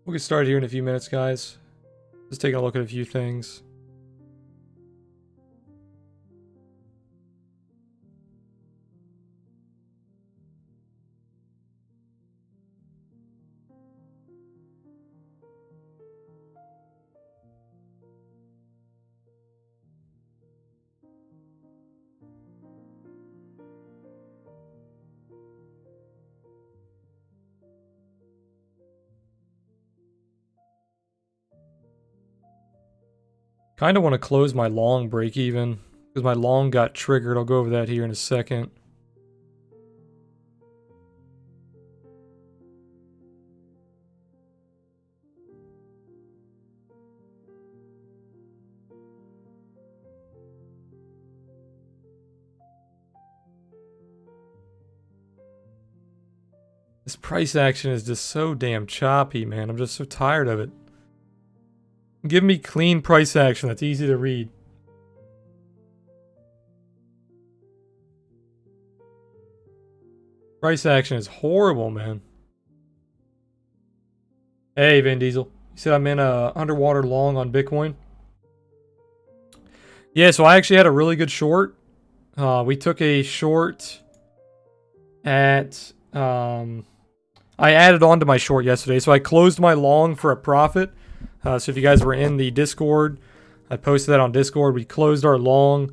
We'll get started here in a few minutes, guys. Just taking a look at a few things. Kind of want to close my long break even because my long got triggered. I'll go over that here in a second. This price action is just so damn choppy, man. I'm just so tired of it. Give me clean price action that's easy to read. Price action is horrible, man. Hey, Vin Diesel. You said I'm in a underwater long on Bitcoin? Yeah, so I actually had a really good short. We took a short at... I added on to my short yesterday, so I closed my long for a profit. So if you guys were in the Discord, I posted that on Discord. We closed our long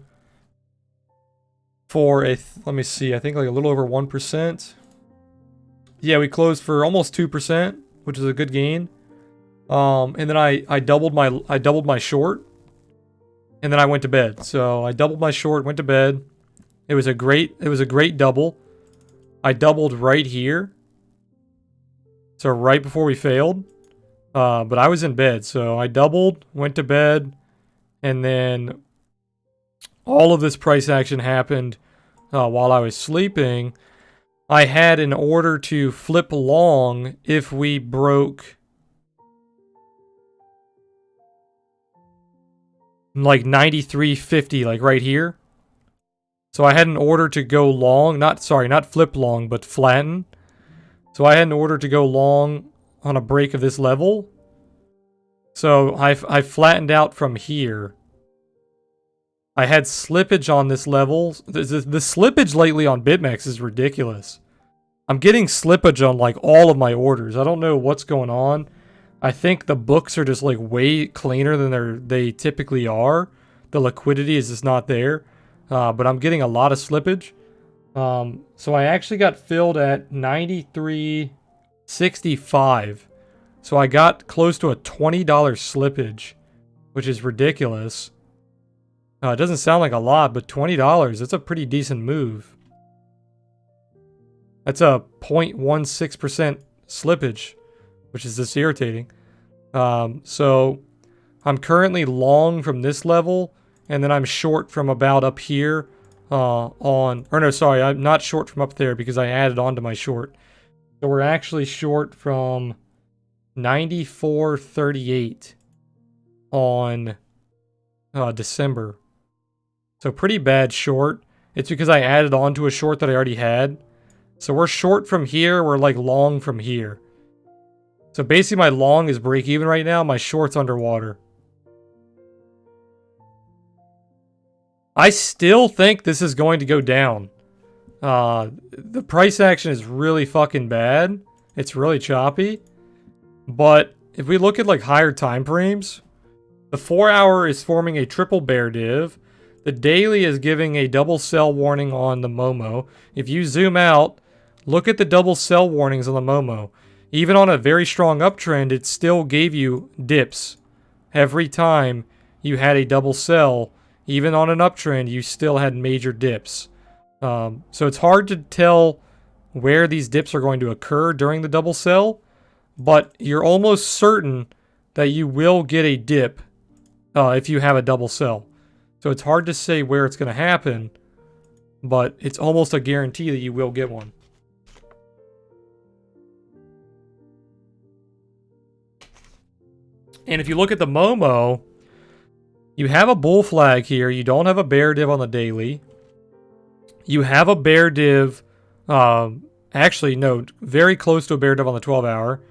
for a, let me see, I think like a little over 1%. Yeah, we closed for almost 2%, which is a good gain. And then I doubled my short, and then I went to bed. So I doubled my short, went to bed. It was a great double. I doubled right here. So right before we failed. But I was in bed, so I doubled, went to bed, and then all of this price action happened while I was sleeping. I had an order to flip long if we broke like 93.50, like right here. So I had an order to go long, not flip long, but flatten. So I had an order to go long on a break of this level. So I flattened out from here. I had slippage on this level. The slippage lately on BitMEX is ridiculous. I'm getting slippage on like all of my orders. I don't know what's going on. I think the books are just like way cleaner than they typically are. The liquidity is just not there. But I'm getting a lot of slippage. So I actually got filled at 93.65. So I got close to a $20 slippage, which is ridiculous. It doesn't sound like a lot, but $20, that's a pretty decent move. That's a 0.16% slippage, which is just irritating. So I'm currently long from this level, and then I'm short from about up here I'm not short from up there because I added on to my short. So we're actually short from 94.38 on December. So pretty bad short. It's because I added on to a short that I already had. So we're short from here, we're like long from here. So basically my long is break even right now, my short's underwater. I still think this is going to go down. The price action is really fucking bad. It's really choppy. But if we look at like higher time frames, the 4 hour is forming a triple bear div. The daily is giving a double sell warning on the Momo. If you zoom out, look at the double sell warnings on the Momo. Even on a very strong uptrend, it still gave you dips. Every time you had a double sell, even on an uptrend, you still had major dips. So it's hard to tell where these dips are going to occur during the double sell, but you're almost certain that you will get a dip if you have a double sell. So it's hard to say where it's going to happen, but it's almost a guarantee that you will get one. And if you look at the Momo, you have a bull flag here. You don't have a bear div on the daily. You have a bear div, actually, no, very close to a bear div on the 12 hour.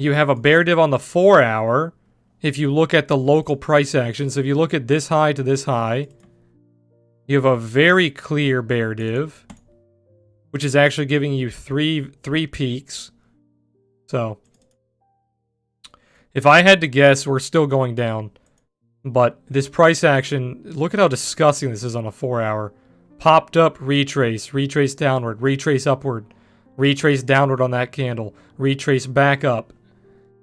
You have a bear div on the 4 hour. If you look at the local price action, so if you look at this high to this high, you have a very clear bear div, which is actually giving you three peaks. So, if I had to guess, we're still going down. But this price action, look at how disgusting this is on a 4 hour. Popped up, retrace, retrace downward, retrace upward, retrace downward on that candle, retrace back up.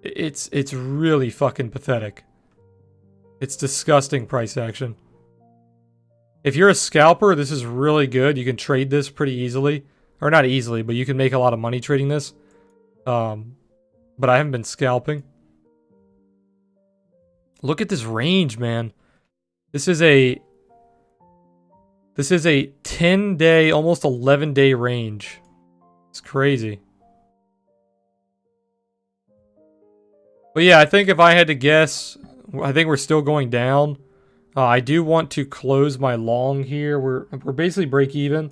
It's really fucking pathetic. It's disgusting price action. If you're a scalper, this is really good. You can trade this pretty easily. Or not easily, but you can make a lot of money trading this. But I haven't been scalping. Look at this range, man. This is a 10-day, almost 11-day range. It's crazy. But yeah, I think if I had to guess, I think we're still going down. I do want to close my long here. We're basically break even.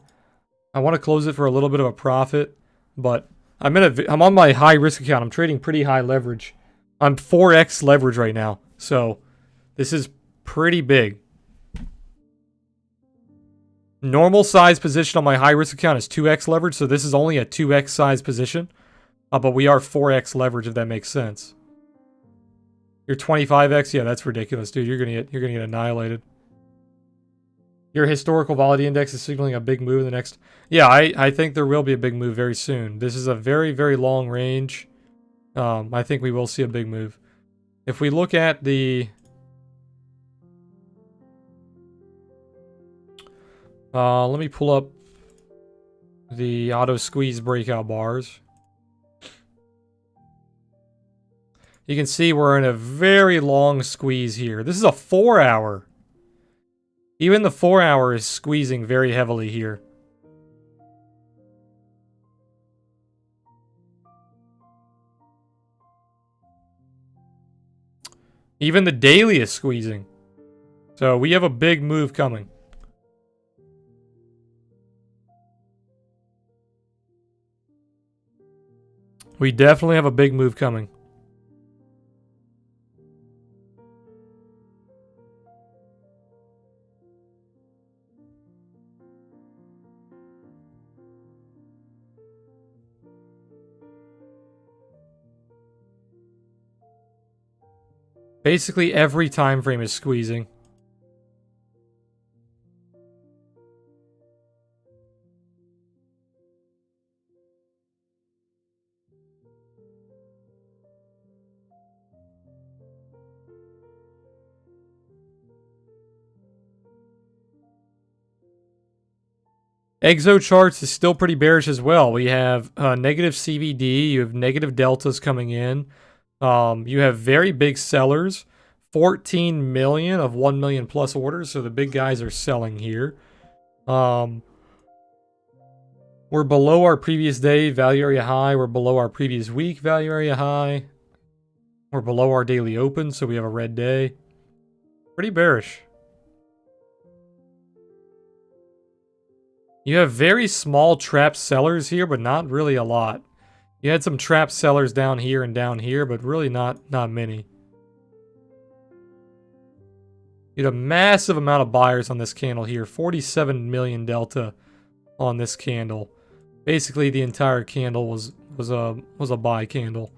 I want to close it for a little bit of a profit, but I'm on my high risk account. I'm trading pretty high leverage. I'm 4x leverage right now, so this is pretty big. Normal size position on my high risk account is 2x leverage, so this is only a 2x size position, but we are 4x leverage if that makes sense. You're 25x, yeah, that's ridiculous, dude. You're gonna get annihilated. Your historical volatility index is signaling a big move in the next. Yeah, I think there will be a big move very soon. This is a very, very long range. I think we will see a big move. If we look at the let me pull up the auto squeeze breakout bars. You can see we're in a very long squeeze here. This is a 4 hour. Even the 4 hour is squeezing very heavily here. Even the daily is squeezing. So we have a big move coming. We definitely have a big move coming. Basically every time frame is squeezing. Exo charts is still pretty bearish as well. We have negative CVD, you have negative deltas coming in. You have very big sellers, 14 million of 1 million plus orders, so the big guys are selling here. We're below our previous day value area high, we're below our previous week value area high. We're below our daily open, so we have a red day. Pretty bearish. You have very small trap sellers here, but not really a lot. You had some trap sellers down here, but really not many. You had a massive amount of buyers on this candle here. 47 million delta on this candle. Basically, the entire candle was a buy candle.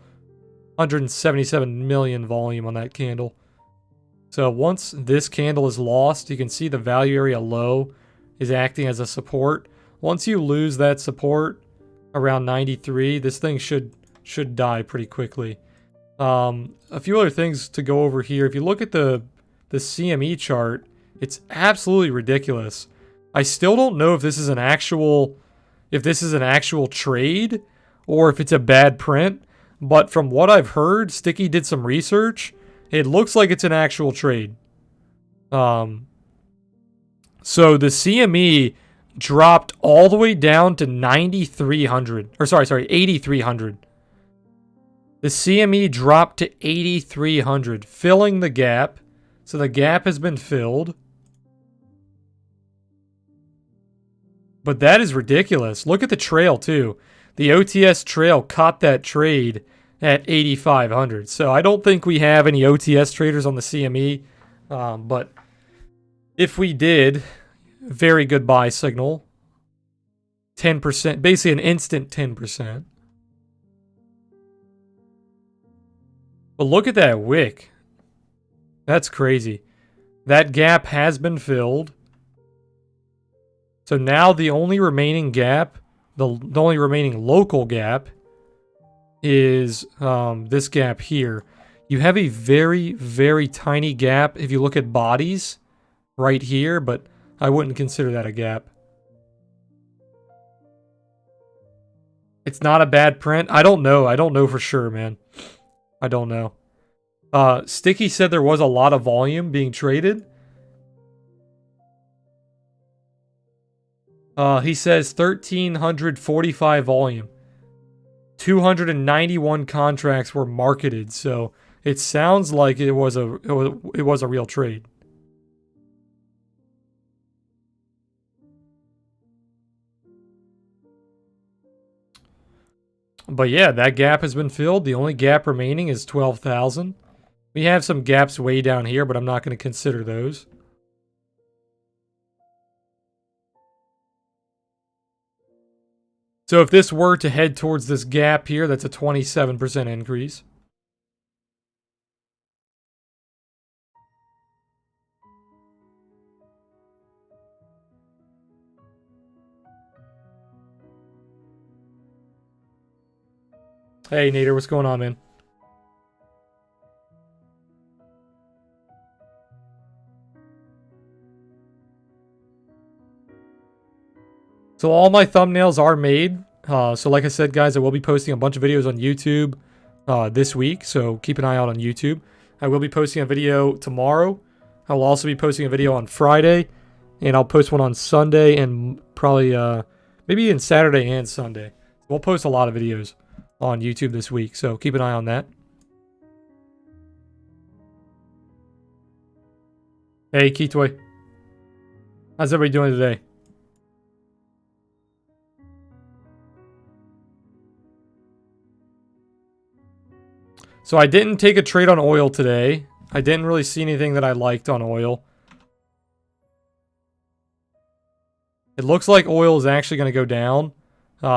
177 million volume on that candle. So once this candle is lost, you can see the value area low is acting as a support. Once you lose that support around 93, this thing should die pretty quickly. A few other things to go over here. If you look at the CME chart, it's absolutely ridiculous. I still don't know if this is an actual trade or if it's a bad print, but from what I've heard, Sticky did some research. It looks like it's an actual trade. So the CME dropped all the way down to 9,300. Or sorry, 8,300. The CME dropped to 8,300, filling the gap. So the gap has been filled. But that is ridiculous. Look at the trail, too. The OTS trail caught that trade at 8,500. So I don't think we have any OTS traders on the CME, but if we did, very good buy signal. 10%, basically an instant 10%. But look at that wick. That's crazy. That gap has been filled. So now the only remaining gap, the only remaining local gap is this gap here. You have a very, very tiny gap if you look at bodies right here, but I wouldn't consider that a gap. It's not a bad print. I don't know. I don't know for sure, man. I don't know. Sticky said there was a lot of volume being traded. He says 1,345 volume. 291 contracts were marketed, so it sounds like it was a real trade. But yeah, that gap has been filled. The only gap remaining is 12,000. We have some gaps way down here, but I'm not going to consider those. So if this were to head towards this gap here, that's a 27% increase. Hey, Nader, what's going on, man? So all my thumbnails are made. So like I said, guys, I will be posting a bunch of videos on YouTube this week. So keep an eye out on YouTube. I will be posting a video tomorrow. I will also be posting a video on Friday. And I'll post one on Sunday and probably maybe even Saturday and Sunday. We'll post a lot of videos on YouTube this week. So keep an eye on that. Hey, Keytoy. How's everybody doing today? So I didn't take a trade on oil today. I didn't really see anything that I liked on oil. It looks like oil is actually going to go down.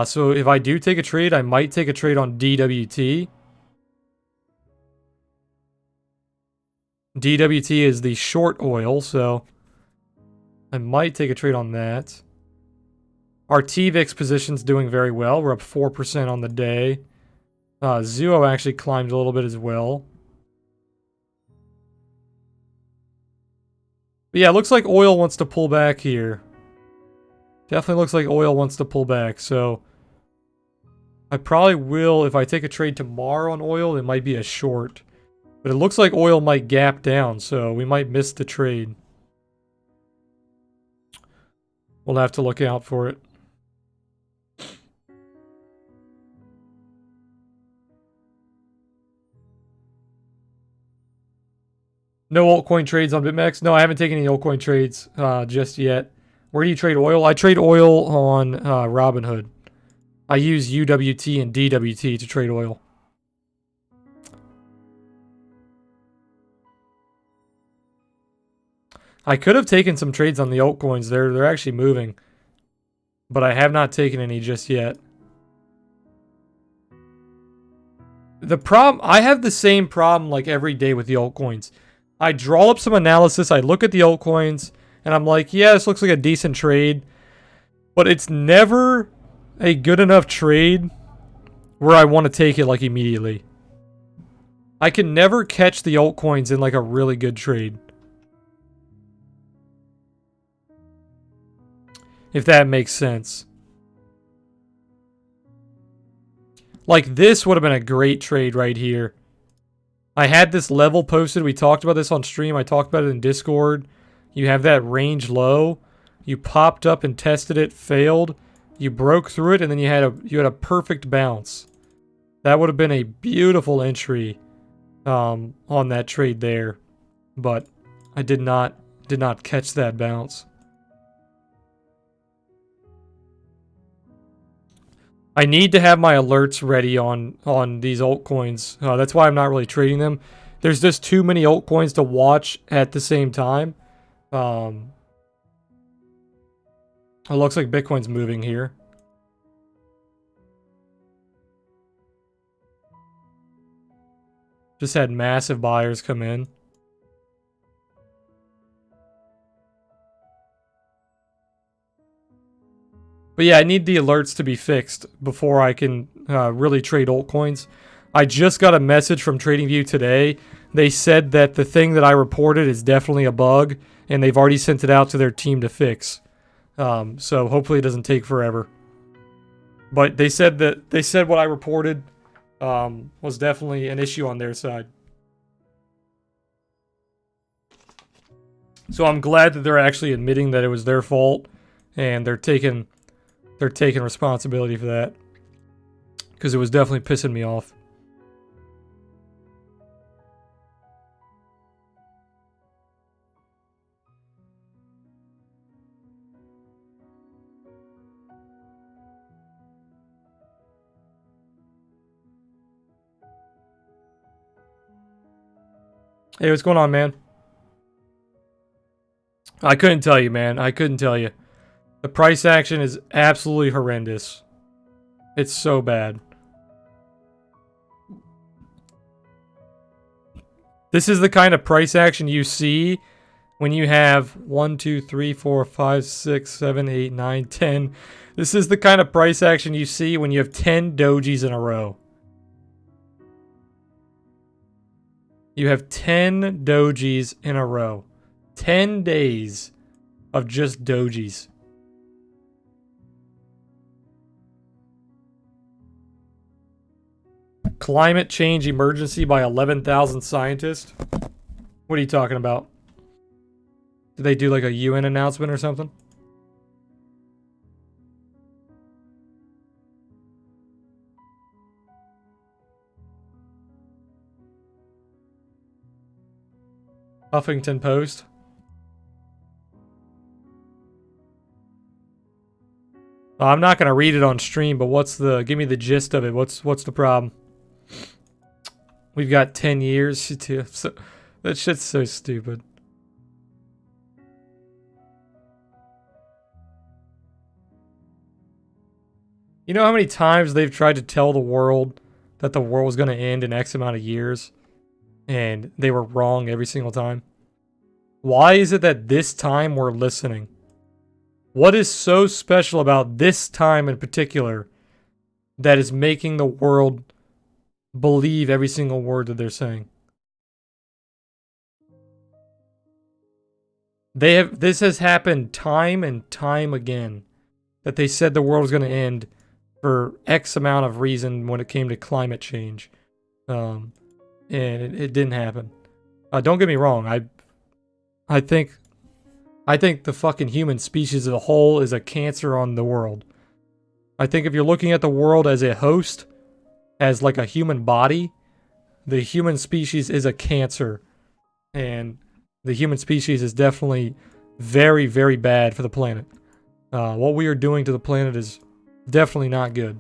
So if I do take a trade, I might take a trade on DWT. DWT is the short oil, so I might take a trade on that. Our TVIX position's doing very well. We're up 4% on the day. Zuo actually climbed a little bit as well. But yeah, it looks like oil wants to pull back here. Definitely looks like oil wants to pull back, so I probably will, if I take a trade tomorrow on oil, it might be a short. But it looks like oil might gap down, so we might miss the trade. We'll have to look out for it. No altcoin trades on BitMEX? No, I haven't taken any altcoin trades just yet. Where do you trade oil? I trade oil on Robinhood. I use UWT and DWT to trade oil. I could have taken some trades on the altcoins. They're actually moving. But I have not taken any just yet. The problem, I have the same problem like every day with the altcoins. I draw up some analysis, I look at the altcoins, and I'm like, yeah, this looks like a decent trade. But it's never a good enough trade where I want to take it like immediately. I can never catch the altcoins in like a really good trade. If that makes sense. Like this would have been a great trade right here. I had this level posted. We talked about this on stream. I talked about it in Discord. You have that range low. You popped up and tested it, failed. You broke through it, and then you had a perfect bounce. That would have been a beautiful entry on that trade there. But I did not catch that bounce. I need to have my alerts ready on these altcoins. That's why I'm not really trading them. There's just too many altcoins to watch at the same time. It looks like Bitcoin's moving here. Just had massive buyers come in. But yeah, I need the alerts to be fixed before I can really trade altcoins. I just got a message from TradingView today. They said that the thing that I reported is definitely a bug, and they've already sent it out to their team to fix. So hopefully it doesn't take forever. But they said what I reported was definitely an issue on their side. So I'm glad that they're actually admitting that it was their fault, and they're taking responsibility for that, because it was definitely pissing me off. Hey, what's going on, man? I couldn't tell you, man. I couldn't tell you. The price action is absolutely horrendous. It's so bad. This is the kind of price action you see when you have 1, 2, 3, 4, 5, 6, 7, 8, 9, 10. This is the kind of price action you see when you have 10 dojis in a row. You have 10 dojis in a row. 10 days of just dojis. Climate change emergency by 11,000 scientists? What are you talking about? Did they do like a UN announcement or something? Huffington Post? I'm not gonna read it on stream, but give me the gist of it. What's the problem? We've got 10 years to... So, that shit's so stupid. You know how many times they've tried to tell the world that the world was going to end in X amount of years? And they were wrong every single time? Why is it that this time we're listening? What is so special about this time in particular that is making the world believe every single word that they're saying? This has happened time and time again, that they said the world was going to end for X amount of reason when it came to climate change. And it didn't happen. Don't get me wrong, I think the fucking human species as a whole is a cancer on the world. I think if you're looking at the world as a host, as like a human body, the human species is a cancer. And the human species is definitely very, very bad for the planet. What we are doing to the planet is definitely not good.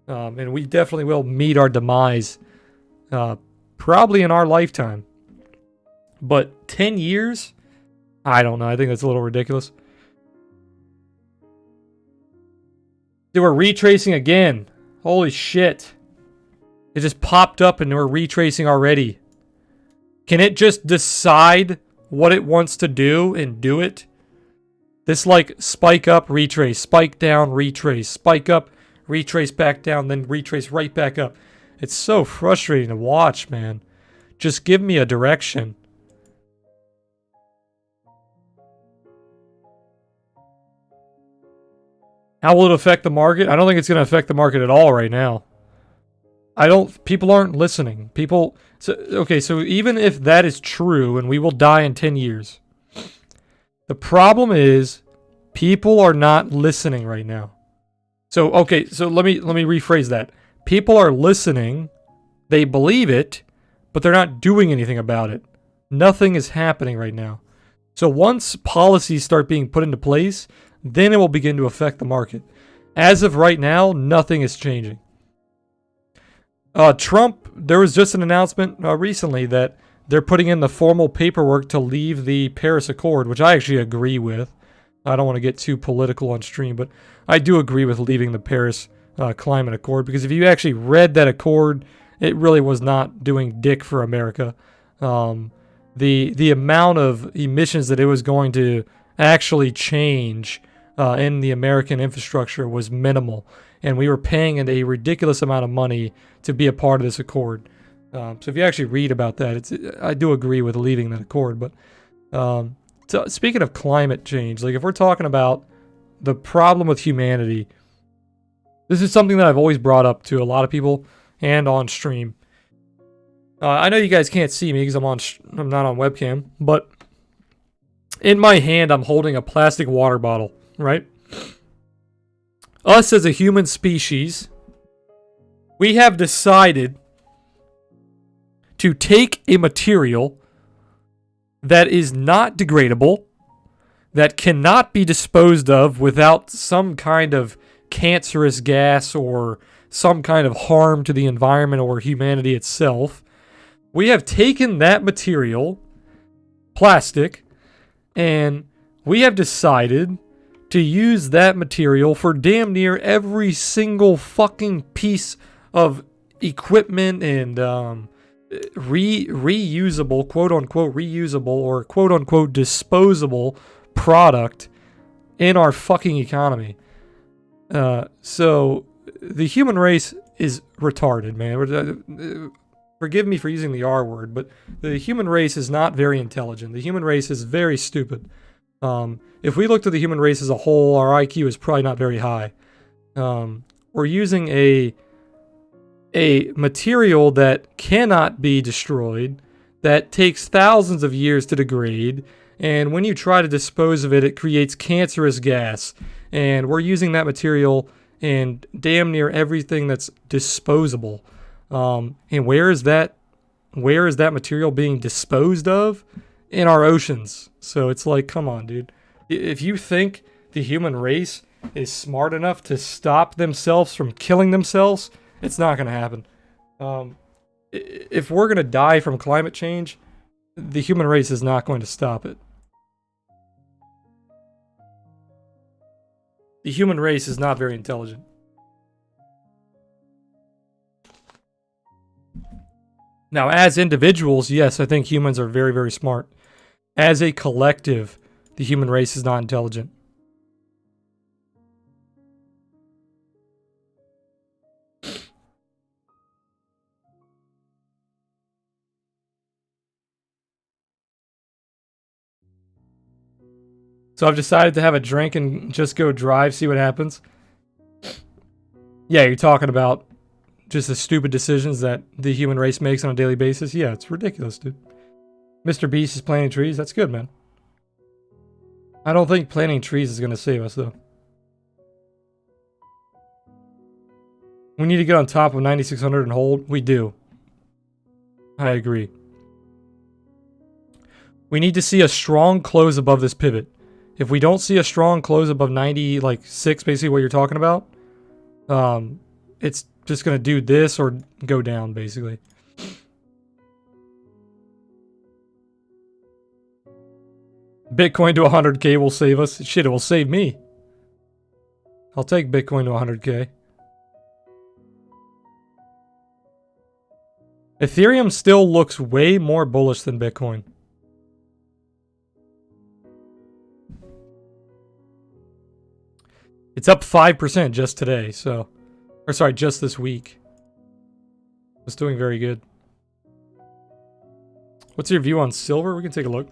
And we definitely will meet our demise probably in our lifetime. But 10 years? I don't know. I think that's a little ridiculous. They were retracing again. Holy shit. It just popped up and we're retracing already. Can it just decide what it wants to do and do it? This like spike up, retrace, spike down, retrace, spike up, retrace back down, then retrace right back up. It's so frustrating to watch, man. Just give me a direction. How will it affect the market? I don't think it's going to affect the market at all right now. People aren't listening. So even if that is true and we will die in 10 years, the problem is people are not listening right now. So let me rephrase that. People are listening, they believe it, but they're not doing anything about it. Nothing is happening right now. So once policies start being put into place, then it will begin to affect the market. As of right now, nothing is changing. Trump, there was just an announcement recently that they're putting in the formal paperwork to leave the Paris Accord, which I actually agree with. I don't want to get too political on stream, but I do agree with leaving the Paris Climate Accord, because if you actually read that accord, it really was not doing dick for America. The amount of emissions that it was going to actually change in the American infrastructure was minimal, and we were paying a ridiculous amount of money to be a part of this accord. So if you actually read about that, I do agree with leaving that accord. But so speaking of climate change, like if we're talking about the problem with humanity, this is something that I've always brought up to a lot of people and on stream. I know you guys can't see me because I'm not on webcam, but in my hand I'm holding a plastic water bottle, right? Us as a human species, we have decided to take a material that is not degradable, that cannot be disposed of without some kind of cancerous gas or some kind of harm to the environment or humanity itself. We have taken that material, plastic, and we have decided to use that material for damn near every single fucking piece of equipment and reusable, quote unquote reusable, or quote unquote disposable product in our fucking economy. So the human race is retarded, man. Forgive me for using the R word, but the human race is not very intelligent. The human race is very stupid. If we looked at the human race as a whole, our IQ is probably not very high. We're using a material that cannot be destroyed, that takes thousands of years to degrade, and when you try to dispose of it, it creates cancerous gas. And we're using that material in damn near everything that's disposable. And where is that material being disposed of? In our oceans. So it's like, come on, dude. If you think the human race is smart enough to stop themselves from killing themselves, it's not going to happen. If we're going to die from climate change, the human race is not going to stop it. The human race is not very intelligent. Now, as individuals, yes, I think humans are very, very smart. As a collective, the human race is not intelligent. So I've decided to have a drink and just go drive, see what happens. Yeah, you're talking about just the stupid decisions that the human race makes on a daily basis. Yeah, it's ridiculous, dude. Mr. Beast is planting trees. That's good, man. I don't think planting trees is going to save us, though. We need to get on top of 9,600 and hold. We do. I agree. We need to see a strong close above this pivot. If we don't see a strong close above 96, basically what you're talking about, it's just going to do this or go down, basically. Bitcoin to 100K will save us. Shit, it will save me. I'll take Bitcoin to 100K. Ethereum still looks way more bullish than Bitcoin. It's up 5% just today, so... Or sorry, just this week. It's doing very good. What's your view on silver? We can take a look.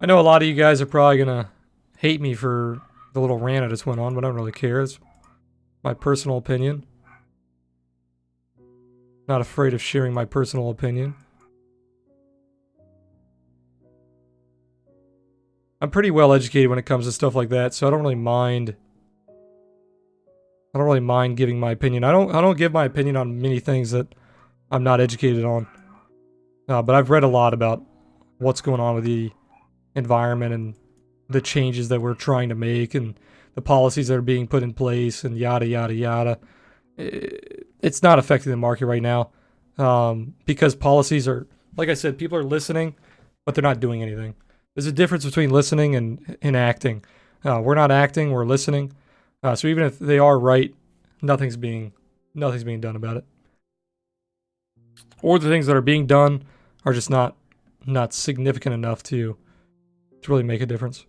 I know a lot of you guys are probably gonna hate me for the little rant I just went on, but I don't really care. It's my personal opinion. Not afraid of sharing my personal opinion. I'm pretty well educated when it comes to stuff like that, so I don't really mind. I don't really mind giving my opinion. I don't give my opinion on many things that I'm not educated on. But I've read a lot about what's going on with the environment and the changes that we're trying to make and the policies that are being put in place and yada, yada, yada. It's not affecting the market right now because policies are, like I said, people are listening, but they're not doing anything. There's a difference between listening and acting. We're not acting, we're listening. So even if they are right, nothing's being done about it. Or the things that are being done are just not significant enough to really make a difference.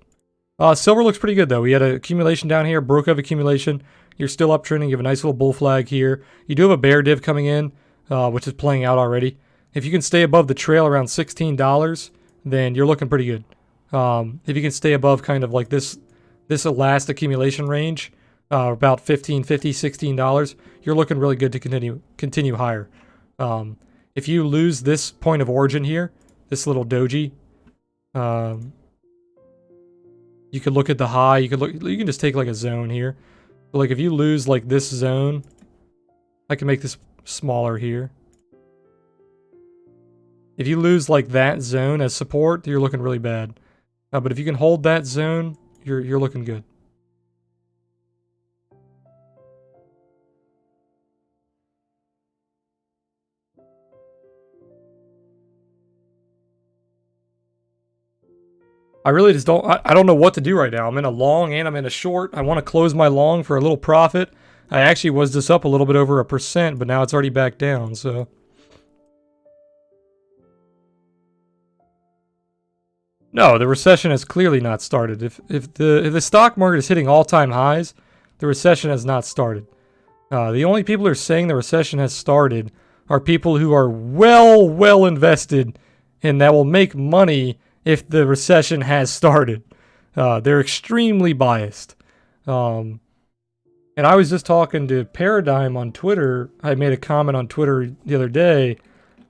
Silver looks pretty good though. We had an accumulation down here, broke out of accumulation. You're still uptrending. You have a nice little bull flag here. You do have a bear div coming in, which is playing out already. If you can stay above the trail around $16, then you're looking pretty good. If you can stay above kind of like this last accumulation range, about $15, $16, you're looking really good to continue higher. If you lose this point of origin here, this little doji, you could look at the high. You can just take like a zone here. But like if you lose like this zone, I can make this smaller here. If you lose like that zone as support, you're looking really bad. But if you can hold that zone, you're looking good. I really just don't, I don't know what to do right now. I'm in a long and I'm in a short. I want to close my long for a little profit. I actually was this up a little bit over 1%, but now it's already back down, so. No, the recession has clearly not started. If the stock market is hitting all-time highs, the recession has not started. The only people who are saying the recession has started are people who are well invested and that will make money if the recession has started. They're extremely biased. And I was just talking to Paradigm on Twitter. I made a comment on Twitter the other day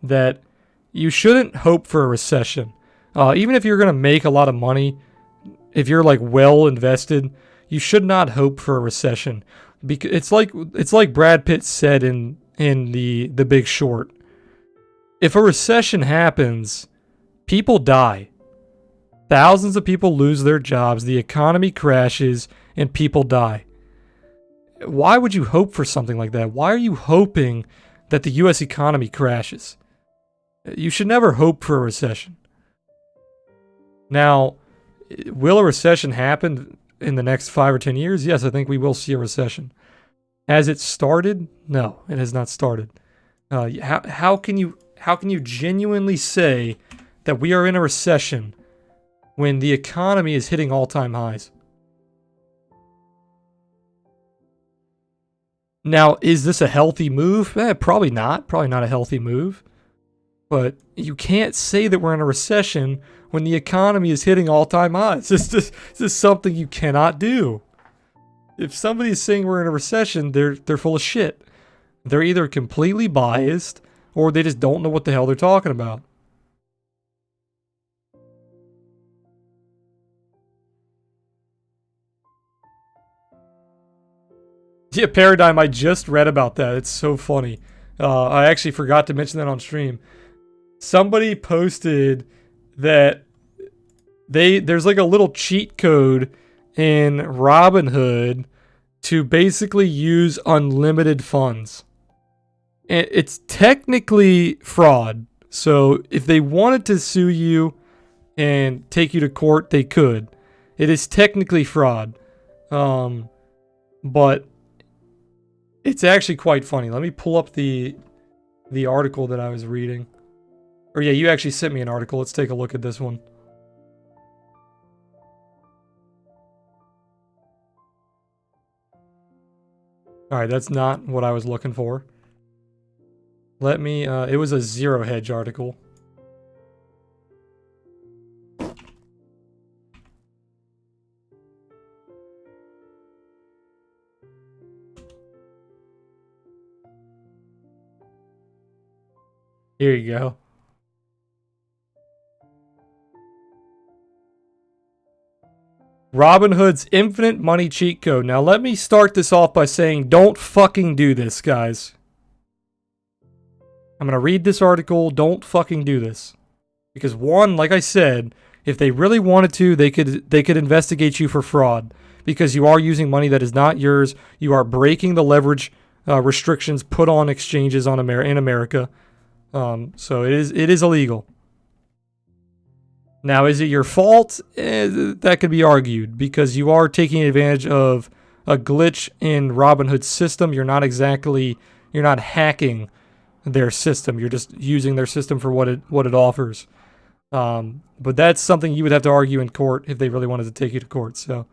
that you shouldn't hope for a recession. Even if you're going to make a lot of money, if you're like well invested, you should not hope for a recession. Because it's like Brad Pitt said in the Big Short. If a recession happens, people die. Thousands of people lose their jobs, the economy crashes, and people die. Why would you hope for something like that? Why are you hoping that the U.S. economy crashes? You should never hope for a recession. Now, will a recession happen in the next 5 or 10 years? Yes, I think we will see a recession. Has it started? No, it has not started. How can you genuinely say that we are in a recession when the economy is hitting all-time highs? Now, is this a healthy move? Probably not. Probably not a healthy move. But you can't say that we're in a recession when the economy is hitting all-time highs. This is something you cannot do. If somebody is saying we're in a recession, they're full of shit. They're either completely biased or they just don't know what the hell they're talking about. Yeah, Paradigm, I just read about that. It's so funny. I actually forgot to mention that on stream. Somebody posted that there's like a little cheat code in Robinhood to basically use unlimited funds. And it's technically fraud. So if they wanted to sue you and take you to court, they could. It is technically fraud. But it's actually quite funny. Let me pull up the article that I was reading. Or yeah, you actually sent me an article. Let's take a look at this one. Alright, that's not what I was looking for. Let me, it was a Zero Hedge article. Here you go. Robinhood's infinite money cheat code. Now let me start this off by saying don't fucking do this, guys. I'm going to read this article. Don't fucking do this. Because one, like I said, If they really wanted to, they could investigate you for fraud because you are using money that is not yours. You are breaking the leverage restrictions put on exchanges in America. So it is illegal. Now, is it your fault? That could be argued because you are taking advantage of a glitch in Robinhood's system. You're not hacking their system. You're just using their system for what it offers. But that's something you would have to argue in court if they really wanted to take you to court. So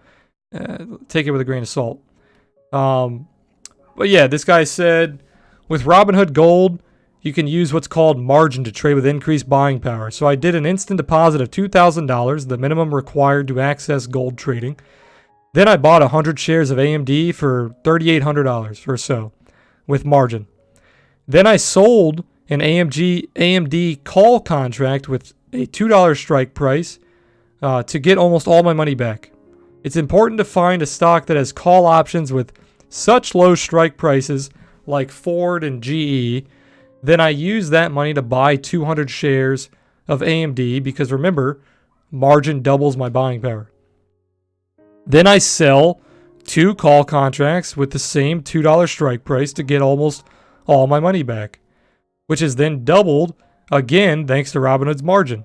take it with a grain of salt. But yeah, this guy said, with Robinhood Gold, you can use what's called margin to trade with increased buying power. So I did an instant deposit of $2,000, the minimum required to access gold trading. Then I bought 100 shares of AMD for $3,800 or so with margin. Then I sold an AMD call contract with a $2 strike price to get almost all my money back. It's important to find a stock that has call options with such low strike prices like Ford and GE. Then I use that money to buy 200 shares of AMD because remember, margin doubles my buying power. Then I sell 2 call contracts with the same $2 strike price to get almost all my money back, which is then doubled again thanks to Robinhood's margin.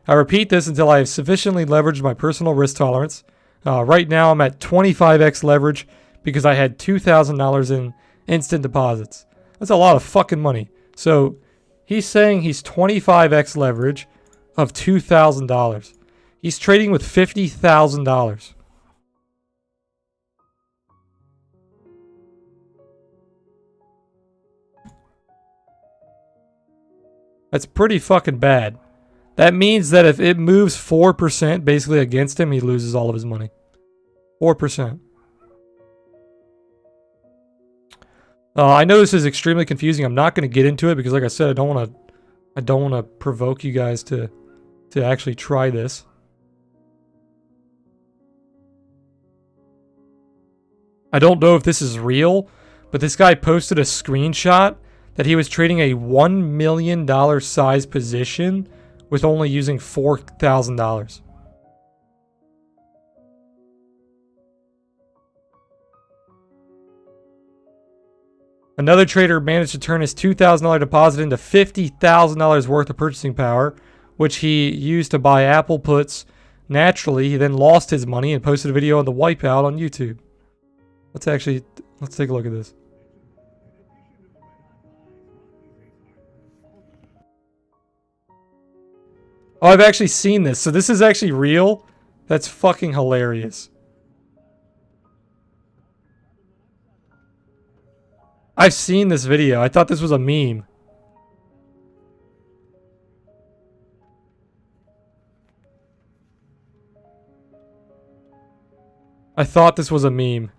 I repeat this until I have sufficiently leveraged my personal risk tolerance. Right now I'm at 25x leverage because I had $2,000 in instant deposits. That's a lot of fucking money. So he's saying he's 25x leverage of $2,000. He's trading with $50,000. That's pretty fucking bad. That means that if it moves 4% basically against him, he loses all of his money. 4%. I know this is extremely confusing. I'm not going to get into it because, like I said, I don't want to provoke you guys to actually try this. I don't know if this is real, but this guy posted a screenshot that he was trading a $1 million size position with only using $4,000. Another trader managed to turn his $2,000 deposit into $50,000 worth of purchasing power, which he used to buy Apple puts. Naturally, he then lost his money and posted a video on the wipeout on YouTube. Let's take a look at this. Oh, I've actually seen this. So this is actually real? That's fucking hilarious. I've seen this video. I thought this was a meme. I thought this was a meme.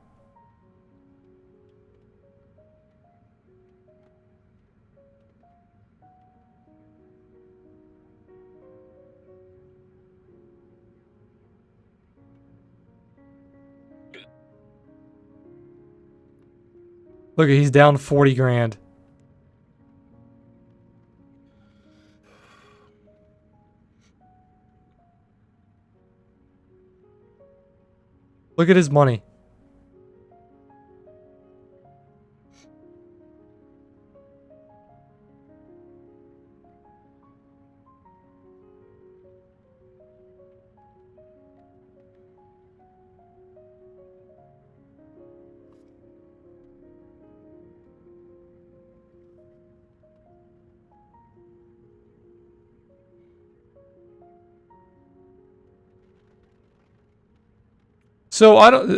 Look, he's down 40 grand. Look at his money. So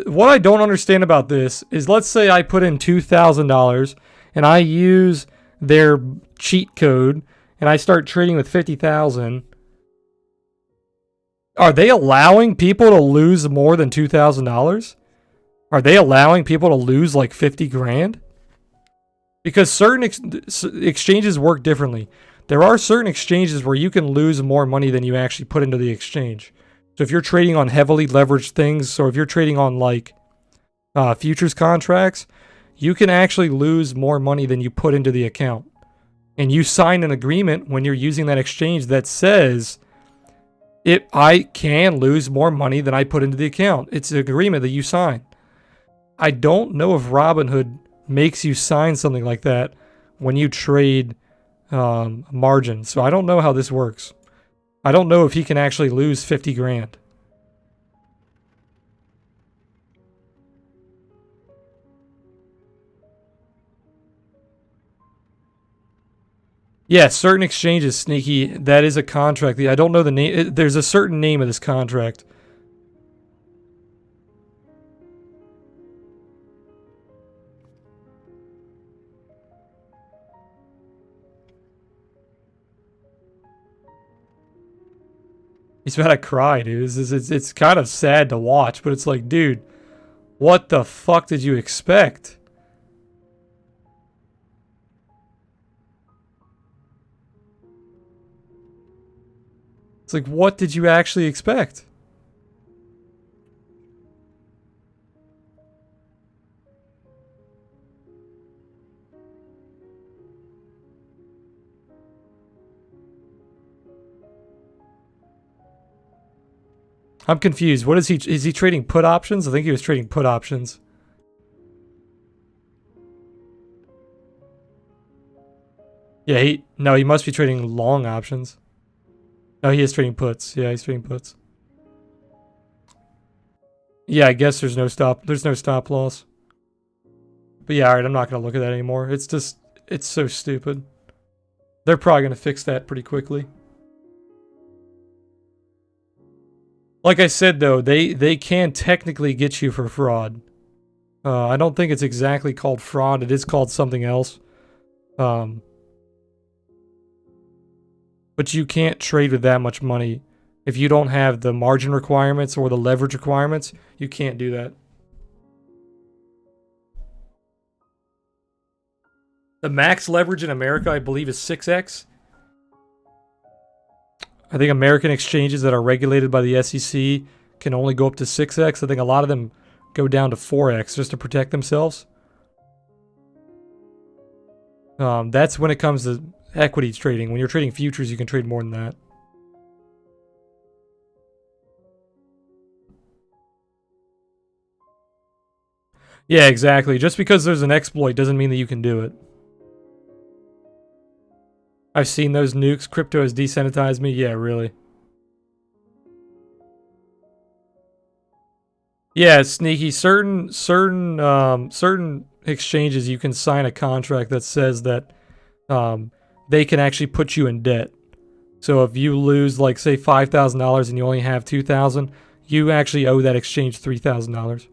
what I don't understand about this is, let's say I put in $2,000 and I use their cheat code and I start trading with 50,000. Are they allowing people to lose more than $2,000? Are they allowing people to lose like 50 grand? Because certain exchanges work differently. There are certain exchanges where you can lose more money than you actually put into the exchange. So if you're trading on heavily leveraged things, or if you're trading on like futures contracts, you can actually lose more money than you put into the account. And you sign an agreement when you're using that exchange that says I can lose more money than I put into the account. It's an agreement that you sign. I don't know if Robinhood makes you sign something like that when you trade margin. So I don't know how this works. I don't know if he can actually lose 50 grand. Yeah, certain exchanges, Sneaky, that is a contract. I don't know the name. There's a certain name of this contract. He's about to cry, dude. It's kind of sad to watch, but it's like, dude, what the fuck did you expect? It's like, what did you actually expect? I'm confused. What is he? Is he trading put options? I think he was trading put options. Yeah, he must be trading long options. No, he is trading puts. Yeah, he's trading puts. Yeah, I guess there's no stop loss. But yeah, alright, I'm not gonna look at that anymore. It's so stupid. They're probably gonna fix that pretty quickly. Like I said though, they can technically get you for fraud. I don't think it's exactly called fraud. It is called something else. But you can't trade with that much money. If you don't have the margin requirements or the leverage requirements, you can't do that. The max leverage in America, I believe, is 6x. I think American exchanges that are regulated by the SEC can only go up to 6x. I think a lot of them go down to 4x just to protect themselves. That's when it comes to equities trading. When you're trading futures, you can trade more than that. Yeah, exactly. Just because there's an exploit doesn't mean that you can do it. I've seen those nukes. Crypto has desensitized me. Yeah, really. Yeah, Sneaky. Certain exchanges you can sign a contract that says that they can actually put you in debt. So if you lose, like, say $5,000 and you only have $2,000, you actually owe that exchange $3,000.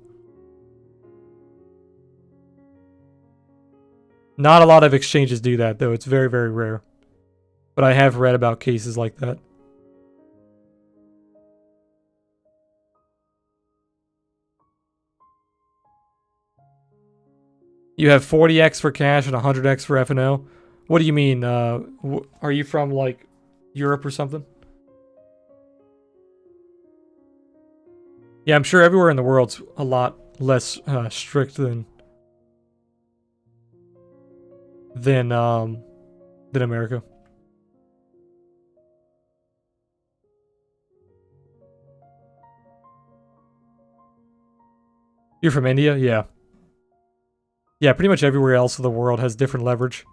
Not a lot of exchanges do that, though. It's very, very rare. But I have read about cases like that. You have 40x for cash and 100x for F&O. What do you mean? Are you from, like, Europe or something? Yeah, I'm sure everywhere in the world's a lot less strict than America. You're from India? Yeah. Yeah, pretty much everywhere else in the world has different leverage.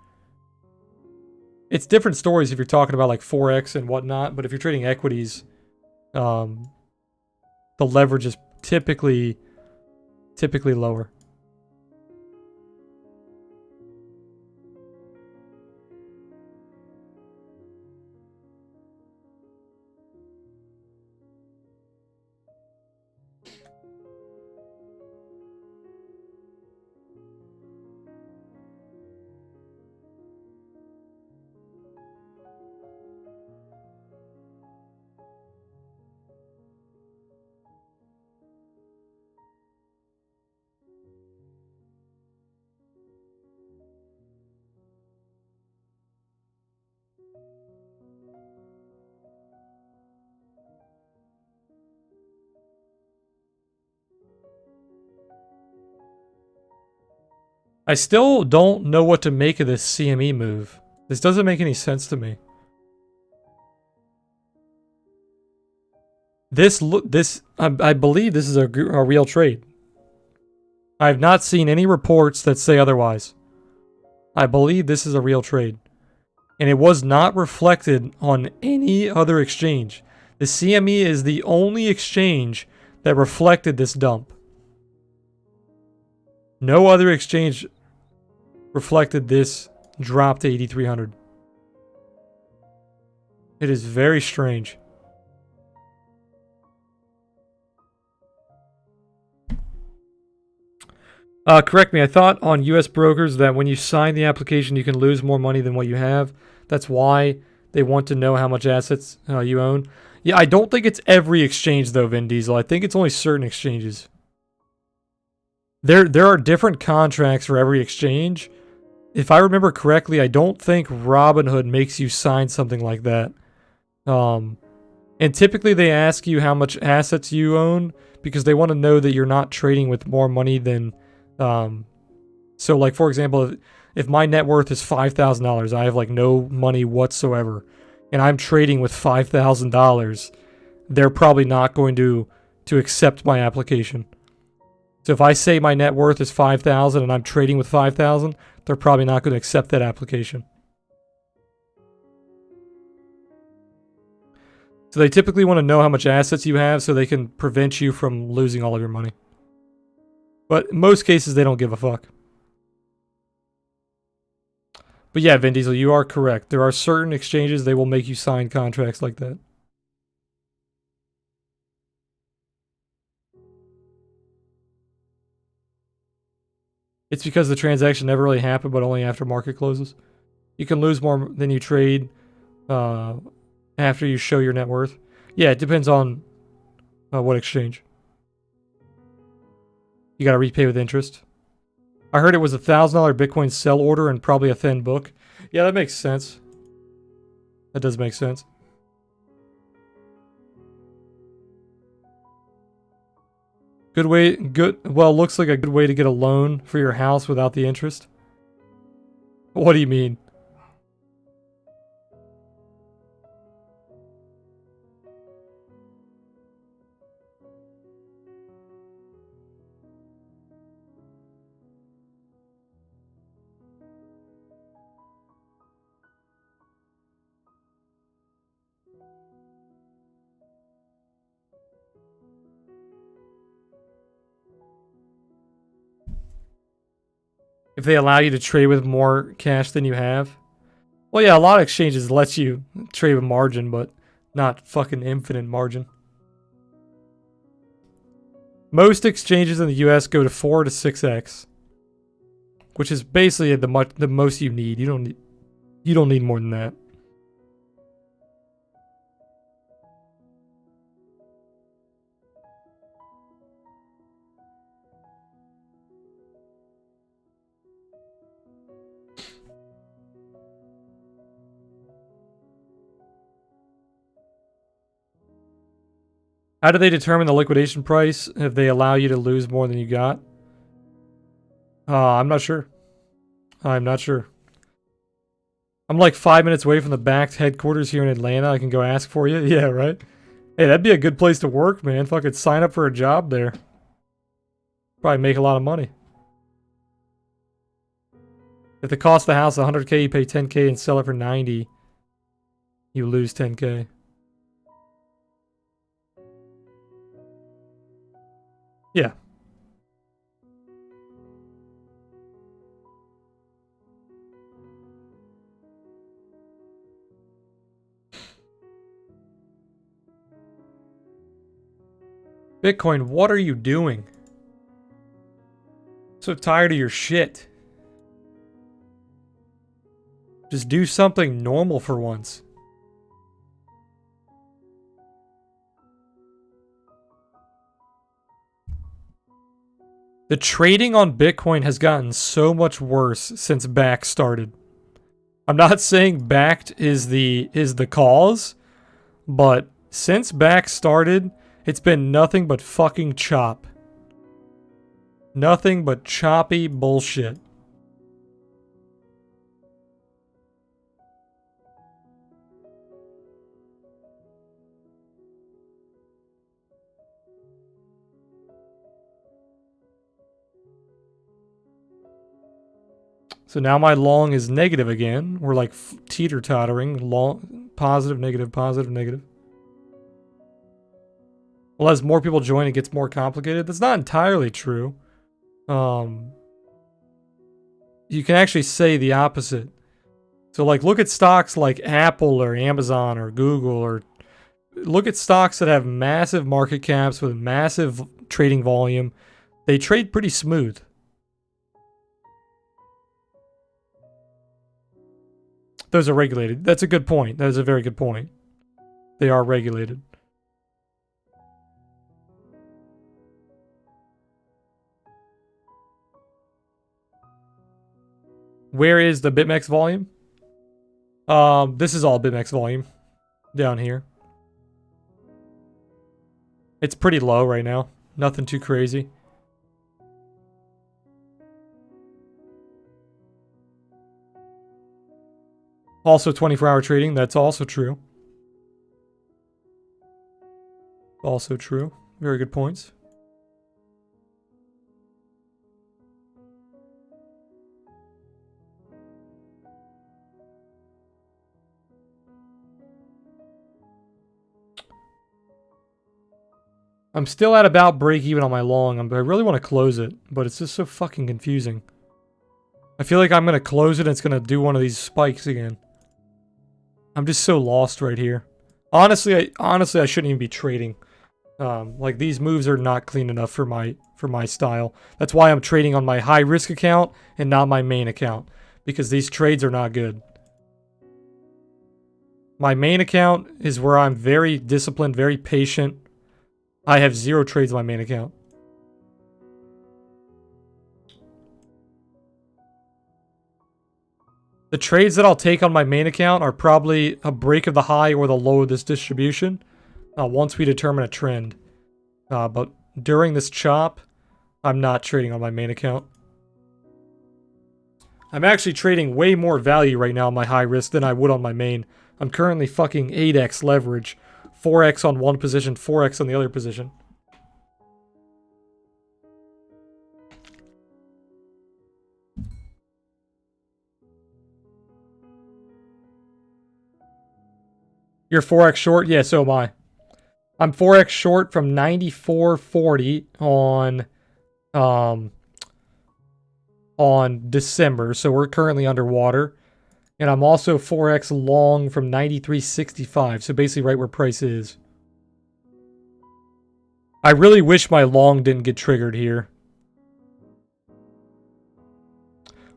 It's different stories if you're talking about like forex and whatnot, but if you're trading equities, the leverage is typically lower. I still don't know what to make of this CME move. This doesn't make any sense to me. I believe this is a real trade. I have not seen any reports that say otherwise. I believe this is a real trade. And it was not reflected on any other exchange. The CME is the only exchange that reflected this dump. No other exchange reflected this drop to 8,300. It is very strange. Correct me, I thought on US brokers that when you sign the application, you can lose more money than what you have. That's why they want to know how much assets you own. Yeah, I don't think it's every exchange though, Vin Diesel. I think it's only certain exchanges. There are different contracts for every exchange. If I remember correctly, I don't think Robinhood makes you sign something like that. And typically they ask you how much assets you own because they want to know that you're not trading with more money than so like for example, if my net worth is $5,000, I have like no money whatsoever and I'm trading with $5,000, they're probably not going to accept my application. So if I say my net worth is 5,000 and I'm trading with 5,000, they're probably not going to accept that application. So they typically want to know how much assets you have so they can prevent you from losing all of your money. But in most cases, they don't give a fuck. But yeah, Vin Diesel, you are correct. There are certain exchanges they will make you sign contracts like that. It's because the transaction never really happened, but only after market closes. You can lose more than you trade after you show your net worth. Yeah, it depends on what exchange. You got to repay with interest. I heard it was a $1,000 Bitcoin sell order and probably a thin book. Yeah, that makes sense. That does make sense. Well, looks like a good way to get a loan for your house without the interest. What do you mean? If they allow you to trade with more cash than you have? Well, yeah, a lot of exchanges let you trade with margin, but not fucking infinite margin. Most exchanges in the US go to 4 to 6x, which is basically the most you need. You don't need more than that. How do they determine the liquidation price if they allow you to lose more than you got? I'm not sure. I'm not sure. I'm like 5 minutes away from the Backed headquarters here in Atlanta. I can go ask for you. Yeah, right? Hey, that'd be a good place to work, man. Fucking sign up for a job there. Probably make a lot of money. If the cost of the house is 100K, you pay 10K and sell it for 90, you lose 10K. Yeah. Bitcoin, what are you doing? So tired of your shit. Just do something normal for once. The trading on Bitcoin has gotten so much worse since Backed started. I'm not saying Backed is the cause, but since Backed started, it's been nothing but fucking chop. Nothing but choppy bullshit. So now my long is negative again. We're like teeter-tottering. Long, positive, negative, positive, negative. Well, as more people join, it gets more complicated. That's not entirely true. You can actually say the opposite. So like look at stocks like Apple or Amazon or Google, or look at stocks that have massive market caps with massive trading volume. They trade pretty smooth. Those are regulated. That's a good point. That is a very good point. They are regulated. Where is the BitMEX volume? This is all BitMEX volume down here. It's pretty low right now. Nothing too crazy. Also 24-hour trading, that's also true. Also true. Very good points. I'm still at about break even on my long. I really want to close it, but it's just so fucking confusing. I feel like I'm going to close it and it's going to do one of these spikes again. I'm just so lost right here. Honestly, I shouldn't even be trading. Like these moves are not clean enough for my style. That's why I'm trading on my high risk account and not my main account, because these trades are not good. My main account is where I'm very disciplined, very patient. I have 0 trades on my main account. The trades that I'll take on my main account are probably a break of the high or the low of this distribution once we determine a trend. But during this chop, I'm not trading on my main account. I'm actually trading way more value right now on my high risk than I would on my main. I'm currently fucking 8x leverage. 4x on one position, 4x on the other position. You're 4x short? Yeah, so am I. I'm 4x short from 94.40 on December, so we're currently underwater. And I'm also 4x long from 93.65, so basically right where price is. I really wish my long didn't get triggered here.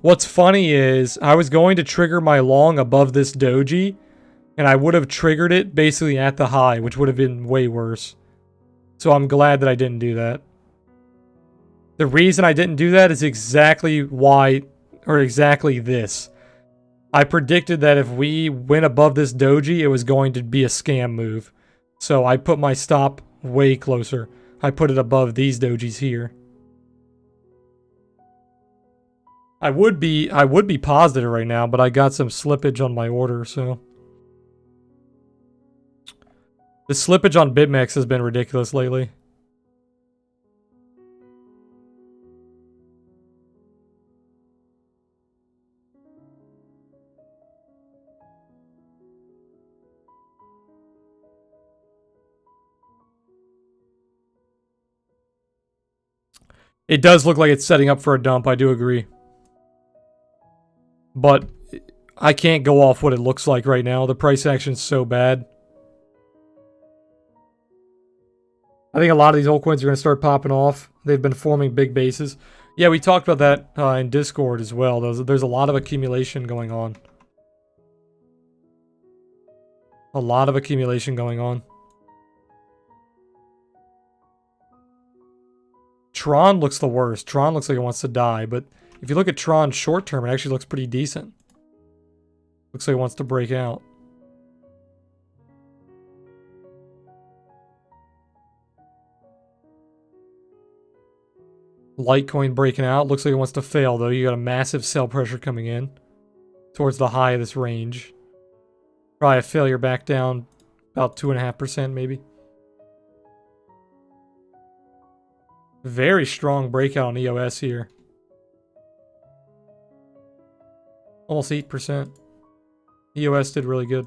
What's funny is I was going to trigger my long above this doji, and I would have triggered it basically at the high, which would have been way worse. So I'm glad that I didn't do that. The reason I didn't do that is exactly why, or exactly this. I predicted that if we went above this doji, it was going to be a scam move. So I put my stop way closer. I put it above these dojis here. I would be positive right now, but I got some slippage on my order, so. The slippage on BitMEX has been ridiculous lately. It does look like it's setting up for a dump, I do agree. But I can't go off what it looks like right now. The price action's so bad. I think a lot of these altcoins are going to start popping off. They've been forming big bases. Yeah, we talked about that in Discord as well. There's a lot of accumulation going on. A lot of accumulation going on. Tron looks the worst. Tron looks like it wants to die, but if you look at Tron short term, it actually looks pretty decent. Looks like it wants to break out. Litecoin breaking out. Looks like it wants to fail, though. You got a massive sell pressure coming in towards the high of this range. Probably a failure back down about 2.5% maybe. . Very strong breakout on EOS here. Almost 8%. EOS did really good.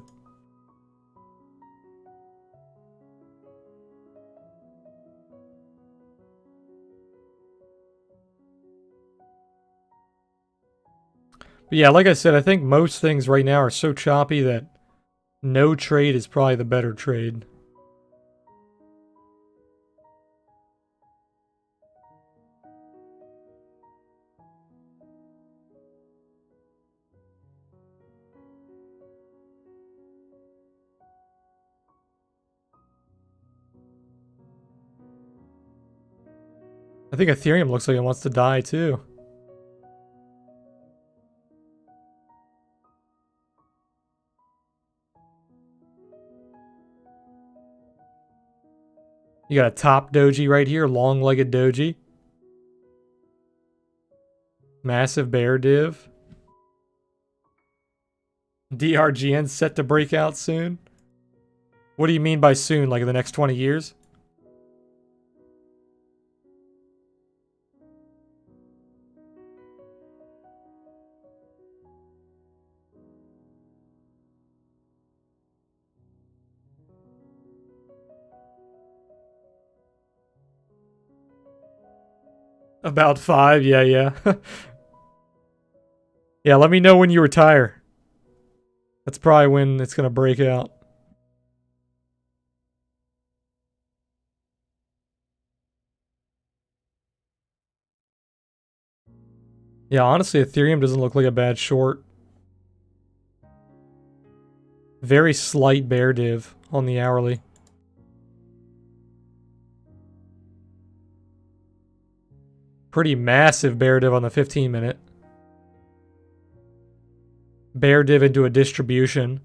But yeah, like I said, I think most things right now are so choppy that no trade is probably the better trade. I think Ethereum looks like it wants to die too. You got a top doji right here, long-legged doji. Massive bear div. DRGN set to break out soon. What do you mean by soon? Like in the next 20 years? About 5, yeah. Yeah, let me know when you retire. That's probably when it's gonna break out. Yeah, honestly, Ethereum doesn't look like a bad short. Very slight bear div on the hourly. Pretty massive bear div on the 15-minute. Bear div into a distribution.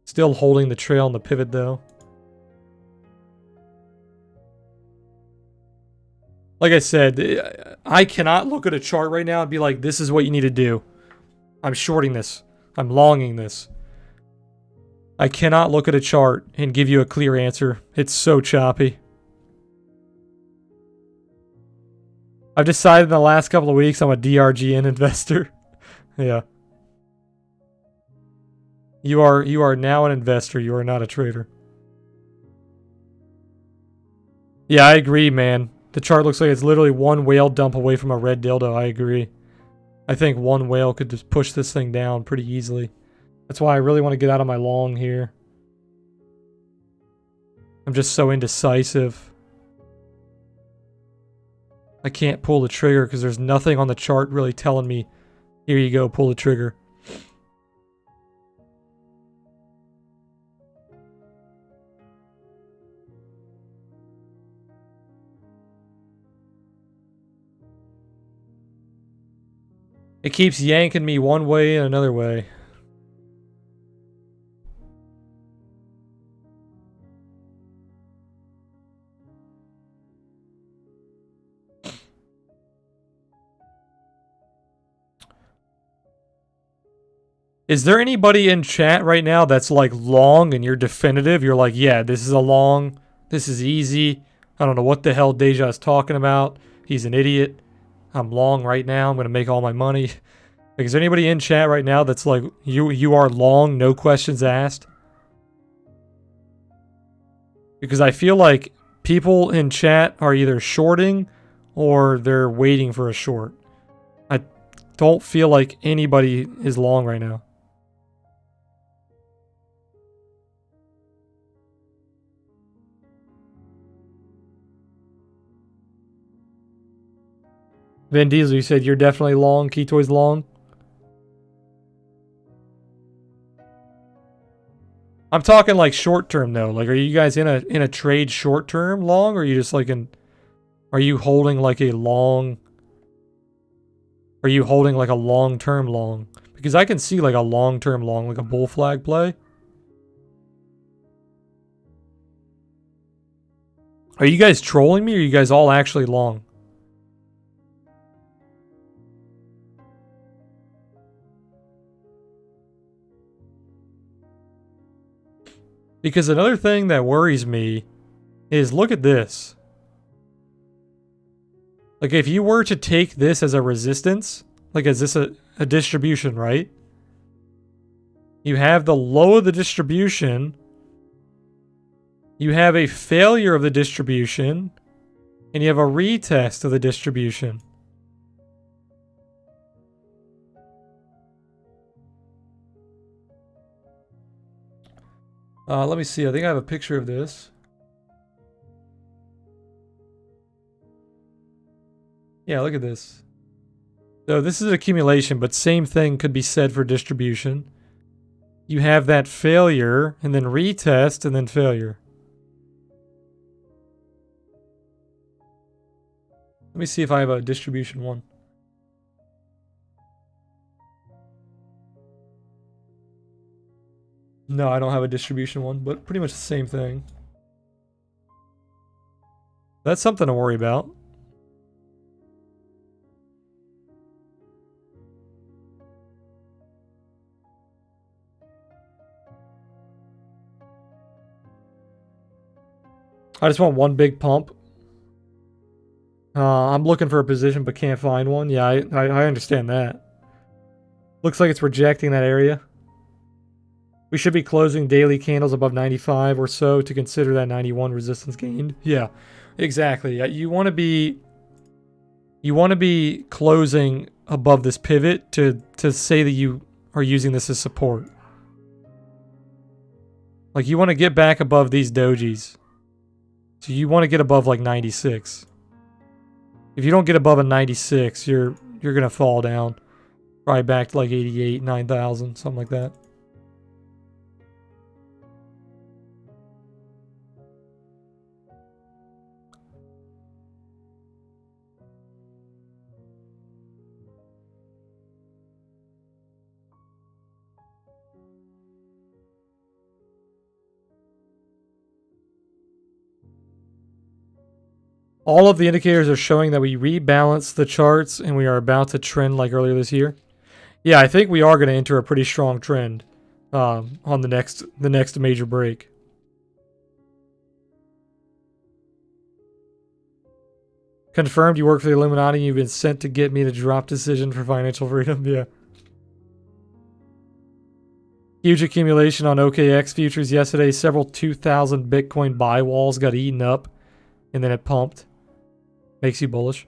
Still holding the trail on the pivot though. Like I said, I cannot look at a chart right now and be like, this is what you need to do. I'm shorting this. I'm longing this. I cannot look at a chart and give you a clear answer. It's so choppy. I've decided in the last couple of weeks I'm a DRGN investor. Yeah. You are now an investor. You are not a trader. Yeah, I agree, man. The chart looks like it's literally one whale dump away from a red dildo. I agree. I think one whale could just push this thing down pretty easily. That's why I really want to get out of my long here. I'm just so indecisive. I can't pull the trigger because there's nothing on the chart really telling me, here you go, pull the trigger. It keeps yanking me one way and another way. Is there anybody in chat right now that's like long and you're definitive? You're like, yeah, this is a long. This is easy. I don't know what the hell Deja is talking about. He's an idiot. I'm long right now. I'm going to make all my money. Like, is there anybody in chat right now that's like, you are long, no questions asked? Because I feel like people in chat are either shorting or they're waiting for a short. I don't feel like anybody is long right now. Vin Diesel, you said you're definitely long. Keytoy's long. I'm talking like short term though. Like, are you guys in a trade short term long, or are you just like are you holding like a long? Are you holding like a long term long? Because I can see like a long term long, like a bull flag play. Are you guys trolling me, or are you guys all actually long? Because another thing that worries me is, look at this. Like, if you were to take this as a resistance, Like, is this a distribution, right? You have the low of the distribution. You have a failure of the distribution. And you have a retest of the distribution. Let me see. I think I have a picture of this. Yeah, look at this. So this is accumulation, but same thing could be said for distribution. You have that failure, and then retest, and then failure. Let me see if I have a distribution one. No, I don't have a distribution one, but pretty much the same thing. That's something to worry about. I just want one big pump. I'm looking for a position but can't find one. Yeah, I understand that. Looks like it's rejecting that area. We should be closing daily candles above 95 or so to consider that 91 resistance gained. Yeah, exactly. You want to be closing above this pivot to say that you are using this as support. Like, you want to get back above these dojis. So you want to get above like 96. If you don't get above a 96, you're going to fall down. Probably back to like 88, 9,000, something like that. All of the indicators are showing that we rebalanced the charts and we are about to trend like earlier this year. Yeah, I think we are going to enter a pretty strong trend on the next major break. Confirmed you work for the Illuminati and you've been sent to get me to drop decision for financial freedom. Yeah. Huge accumulation on OKX futures yesterday. Several 2,000 Bitcoin buy walls got eaten up and then it pumped. Makes you bullish.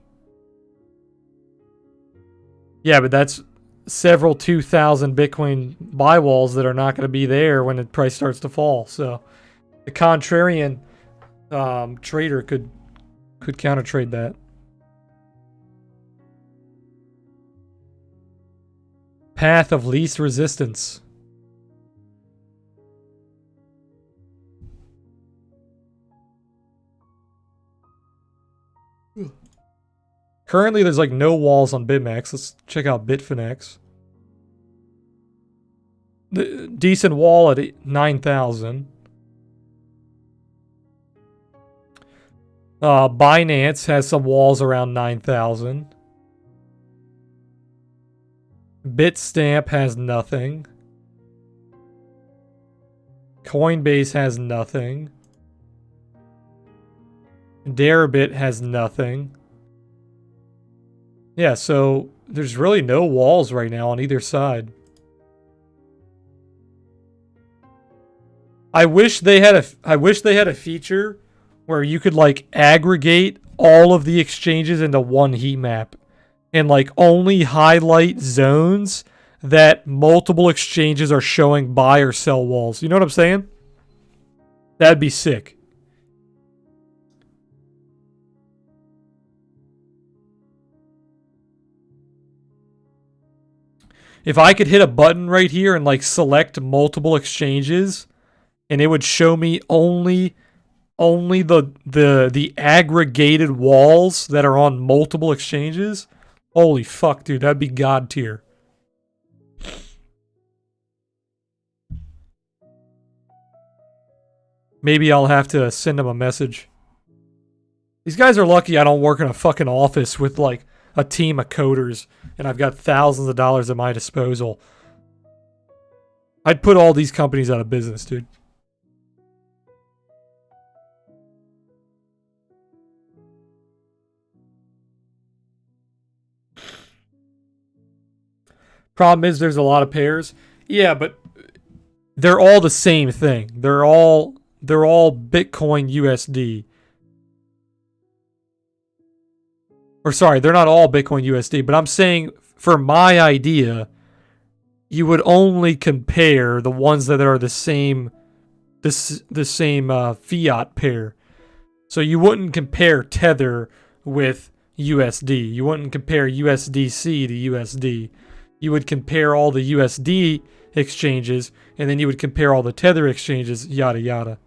Yeah, but that's several 2,000 Bitcoin buy walls that are not going to be there when the price starts to fall. So the contrarian trader could counter trade that. Path of least resistance. Currently, there's like no walls on BitMEX. Let's check out Bitfinex. The decent wall at 9,000. Binance has some walls around 9,000. Bitstamp has nothing. Coinbase has nothing. Deribit has nothing. Yeah, so there's really no walls right now on either side. I wish they had a feature where you could like aggregate all of the exchanges into one heat map and like only highlight zones that multiple exchanges are showing buy or sell walls. You know what I'm saying? That'd be sick. If I could hit a button right here and like select multiple exchanges and it would show me only the aggregated walls that are on multiple exchanges. Holy fuck, dude, that'd be god tier. Maybe I'll have to send them a message. These guys are lucky I don't work in a fucking office with like a team of coders and I've got thousands of dollars at my disposal. I'd put all these companies out of business, dude. Problem is there's a lot of pairs. Yeah, but they're all the same thing. They're all Bitcoin USD. Or sorry, they're not all Bitcoin USD, but I'm saying for my idea, you would only compare the ones that are the same fiat pair. So you wouldn't compare Tether with USD. You wouldn't compare USDC to USD. You would compare all the USD exchanges, and then you would compare all the Tether exchanges, yada yada.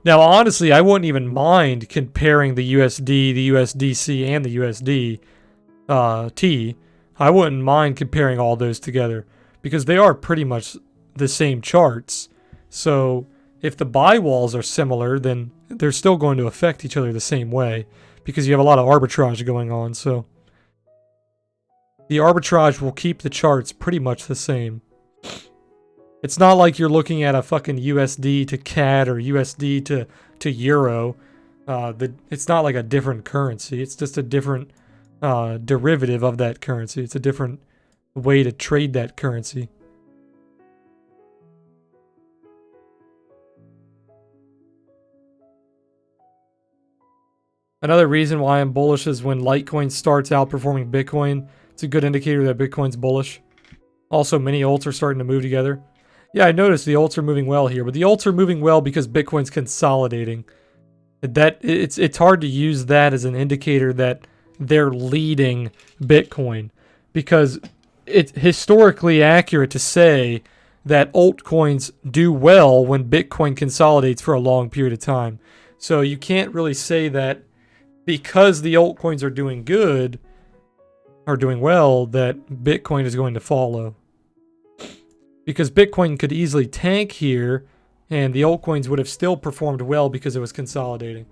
Now, honestly, I wouldn't even mind comparing the USD, the USDC, and the USD T. I wouldn't mind comparing all those together because they are pretty much the same charts. So if the buy walls are similar, then they're still going to affect each other the same way because you have a lot of arbitrage going on. So the arbitrage will keep the charts pretty much the same. It's not like you're looking at a fucking USD to CAD or USD to Euro. It's not like a different currency. It's just a different derivative of that currency. It's a different way to trade that currency. Another reason why I'm bullish is when Litecoin starts outperforming Bitcoin. It's a good indicator that Bitcoin's bullish. Also, many alts are starting to move together. Yeah, I noticed the alts are moving well here, but the alts are moving well because Bitcoin's consolidating. It's hard to use that as an indicator that they're leading Bitcoin because it's historically accurate to say that altcoins do well when Bitcoin consolidates for a long period of time. So you can't really say that because the altcoins are doing good or doing well that Bitcoin is going to follow. Because Bitcoin could easily tank here and the altcoins would have still performed well because it was consolidating.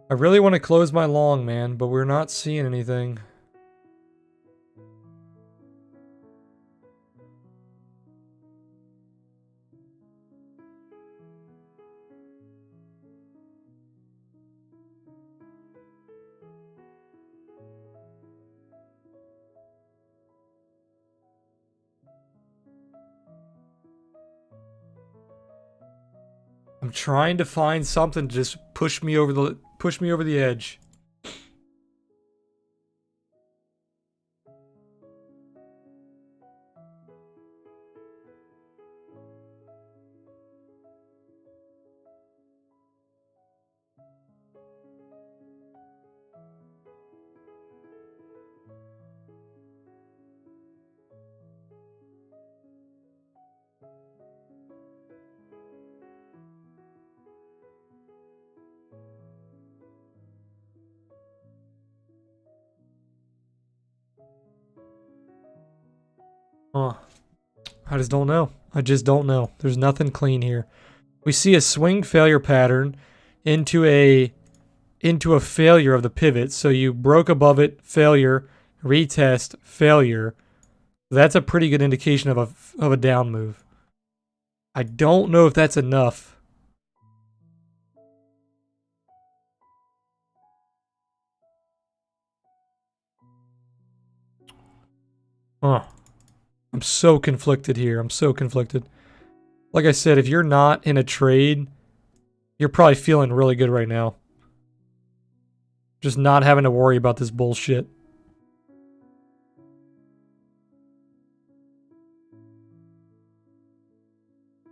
I really want to close my long, man, but we're not seeing anything. I'm trying to find something to just push me over the edge. Huh. I just don't know. I just don't know. There's nothing clean here. We see a swing failure pattern into a failure of the pivot. So you broke above it, failure, retest, failure. That's a pretty good indication of a down move. I don't know if that's enough. Huh. I'm so conflicted here. I'm so conflicted. Like I said, if you're not in a trade, you're probably feeling really good right now. Just not having to worry about this bullshit.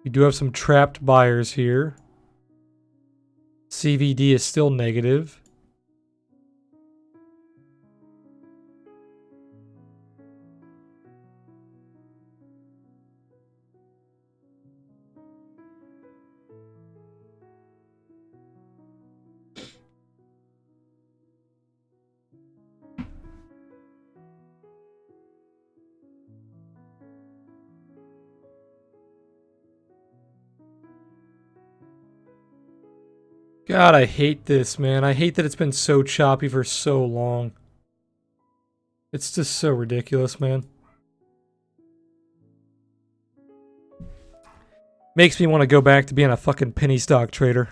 We do have some trapped buyers here. CVD is still negative. God, I hate this, man. I hate that it's been so choppy for so long. It's just so ridiculous, man. Makes me want to go back to being a fucking penny stock trader.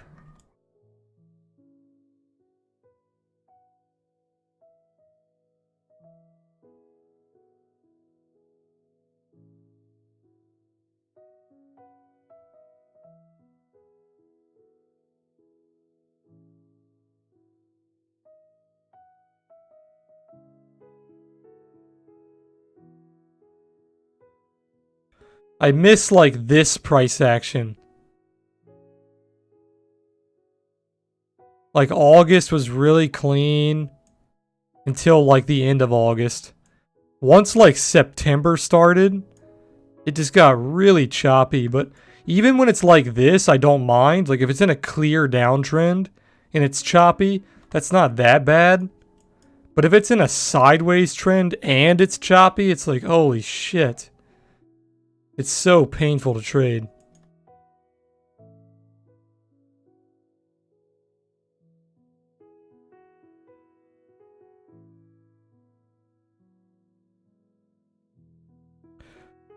I miss, like, this price action. Like, August was really clean until, like, the end of August. Once, like, September started, it just got really choppy. But even when it's like this, I don't mind. Like, if it's in a clear downtrend and it's choppy, that's not that bad. But if it's in a sideways trend and it's choppy, it's like, holy shit. It's so painful to trade.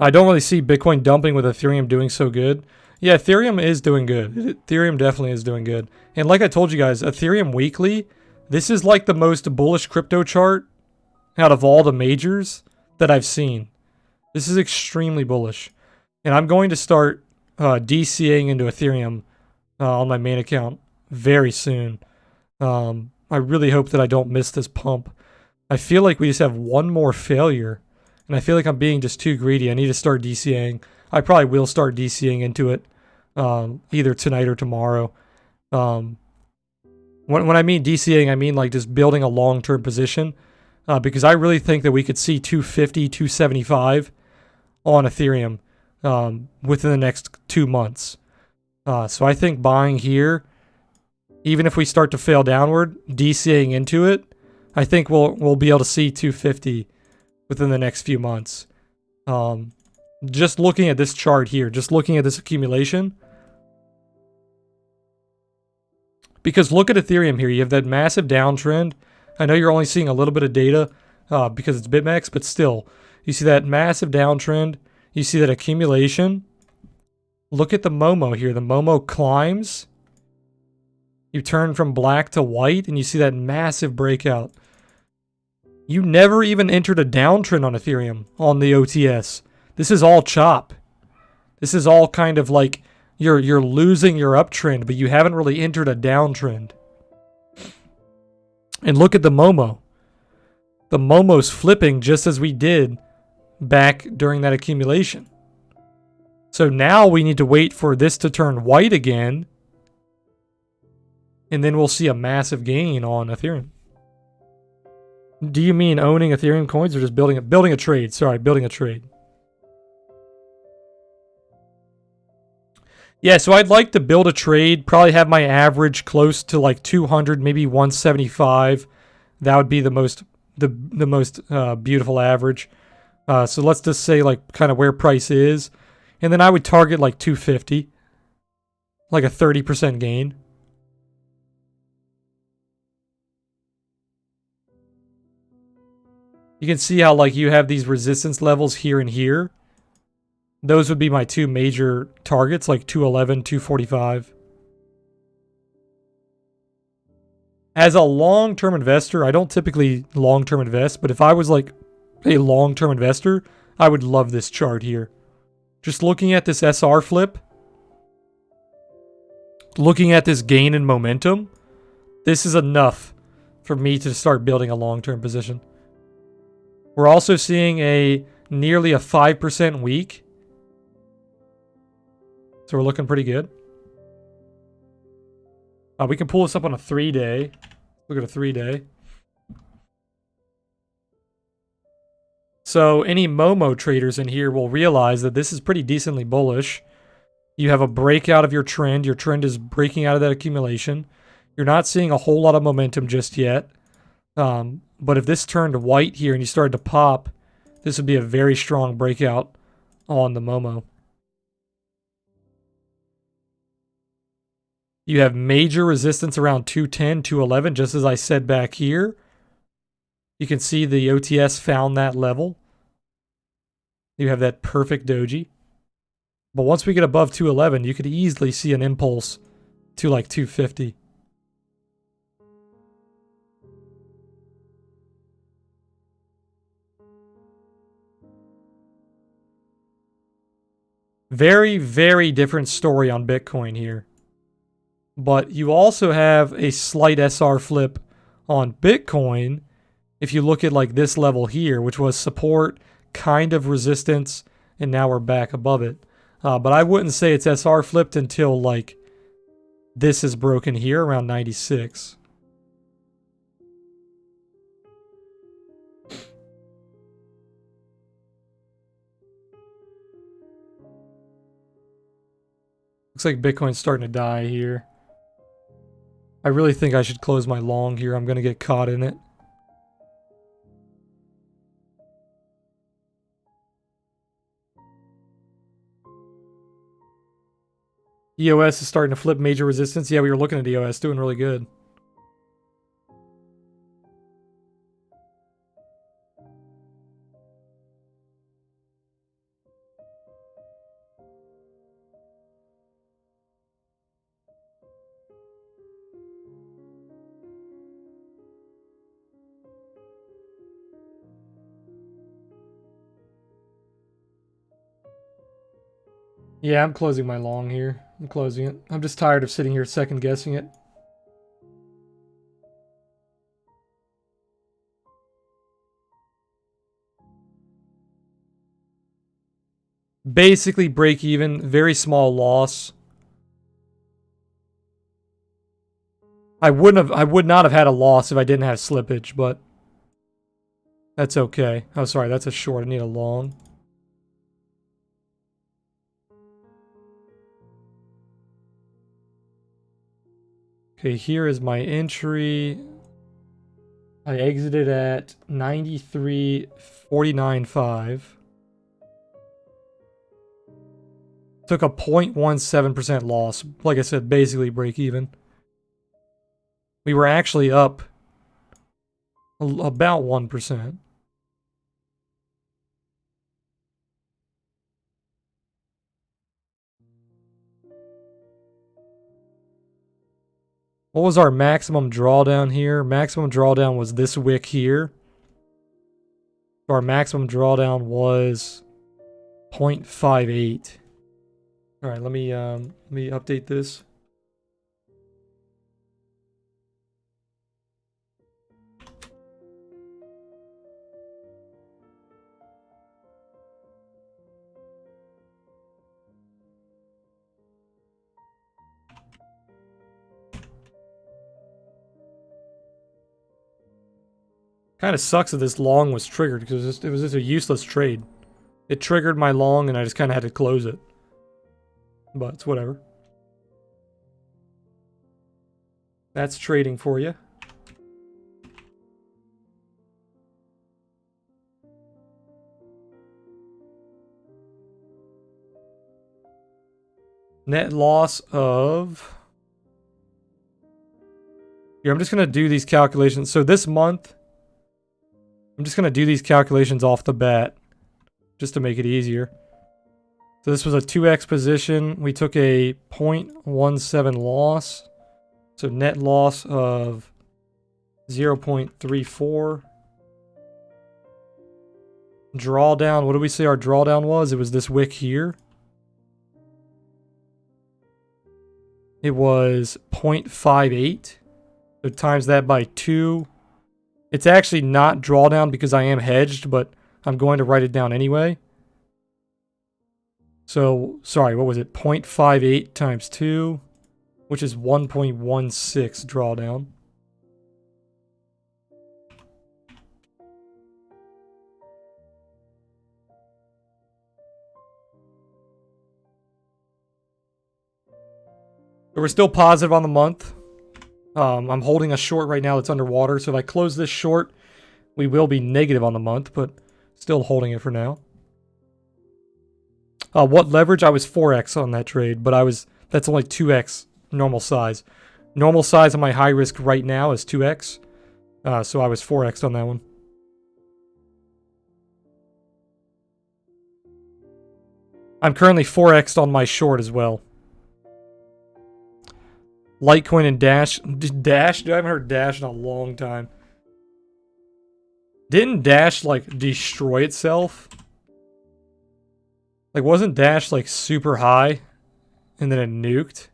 I don't really see Bitcoin dumping with Ethereum doing so good. Yeah, Ethereum is doing good. Ethereum definitely is doing good. And like I told you guys, Ethereum weekly, this is like the most bullish crypto chart out of all the majors that I've seen. This is extremely bullish. And I'm going to start DCAing into Ethereum on my main account very soon. I really hope that I don't miss this pump. I feel like we just have one more failure. And I feel like I'm being just too greedy. I need to start DCAing. I probably will start DCAing into it either tonight or tomorrow. When I mean DCAing, I mean like just building a long-term position. Because I really think that we could see 250, 275 on Ethereum within the next 2 months. So I think buying here, even if we start to fail downward, DCAing into it, I think we'll be able to see 250 within the next few months. Just looking at this chart here, just looking at this accumulation. Because look at Ethereum here. You have that massive downtrend. I know you're only seeing a little bit of data because it's BitMEX, but still, you see that massive downtrend. You see that accumulation. Look at the Momo here. The Momo climbs. You turn from black to white, and you see that massive breakout. You never even entered a downtrend on Ethereum on the OTS. This is all chop. This is all kind of like you're losing your uptrend, but you haven't really entered a downtrend. And look at the Momo. The Momo's flipping just as we did back during that accumulation. So now we need to wait for this to turn white again, and then we'll see a massive gain on Ethereum. Do you mean owning Ethereum coins or just building a trade? Sorry, building a trade. Yeah, so I'd like to build a trade, probably have my average close to like 200, maybe 175. That would be the most beautiful average. So let's just say like kind of where price is. And then I would target like 250, like a 30% gain. You can see how like you have these resistance levels here and here. Those would be my two major targets, like 211, 245. As a long-term investor, I don't typically long-term invest, but if I was like a long-term investor, I would love this chart here. Just looking at this SR flip, looking at this gain in momentum, this is enough for me to start building a long-term position. We're also seeing nearly a 5% week. So we're looking pretty good. We can pull this up on a 3-day. Look at a 3-day. So any Momo traders in here will realize that this is pretty decently bullish. You have a breakout of your trend. Your trend is breaking out of that accumulation. You're not seeing a whole lot of momentum just yet. But if this turned white here and you started to pop, this would be a very strong breakout on the Momo. You have major resistance around 210, 211, just as I said back here. You can see the OTS found that level. You have that perfect doji. But once we get above 211, you could easily see an impulse to like 250. Very, very different story on Bitcoin here. But you also have a slight SR flip on Bitcoin if you look at like this level here, which was support, kind of resistance, and now we're back above it. But I wouldn't say it's SR flipped until like this is broken here around 96. Looks like Bitcoin's starting to die here. I really think I should close my long here. I'm going to get caught in it. EOS is starting to flip major resistance. Yeah, we were looking at EOS, doing really good. Yeah, I'm closing my long here. I'm closing it. I'm just tired of sitting here second guessing it. Basically break even, very small loss. I would not have had a loss if I didn't have slippage, but that's okay. Oh, sorry, that's a short. I need a long. Okay, here is my entry. I exited at 93.49.5. Took a 0.17% loss. Like I said, basically break even. We were actually up about 1%. What was our maximum drawdown here? Maximum drawdown was this wick here. Our maximum drawdown was 0.58. All right, let me update this. Kind of sucks that this long was triggered because it was just a useless trade. It triggered my long and I just kind of had to close it. But it's whatever. That's trading for you. Net loss of... Here, I'm just going to do these calculations. So this month, I'm just going to do these calculations off the bat, just to make it easier. So this was a 2x position. We took a 0.17 loss. So net loss of 0.34. Drawdown, what did we say our drawdown was? It was this wick here. It was 0.58. So times that by 2. It's actually not drawdown because I am hedged, but I'm going to write it down anyway. So, sorry, what was it? 0.58 times 2, which is 1.16 drawdown. So we're still positive on the month. I'm holding a short right now that's underwater, so if I close this short, we will be negative on the month, but still holding it for now. What leverage? I was 4x on that trade, but that's only 2x normal size. Normal size on my high risk right now is 2x. So I was 4x on that one. I'm currently 4x on my short as well. Litecoin and Dash. Dash? Dude, I haven't heard Dash in a long time. Didn't Dash, like, destroy itself? Like, wasn't Dash, like, super high? And then it nuked?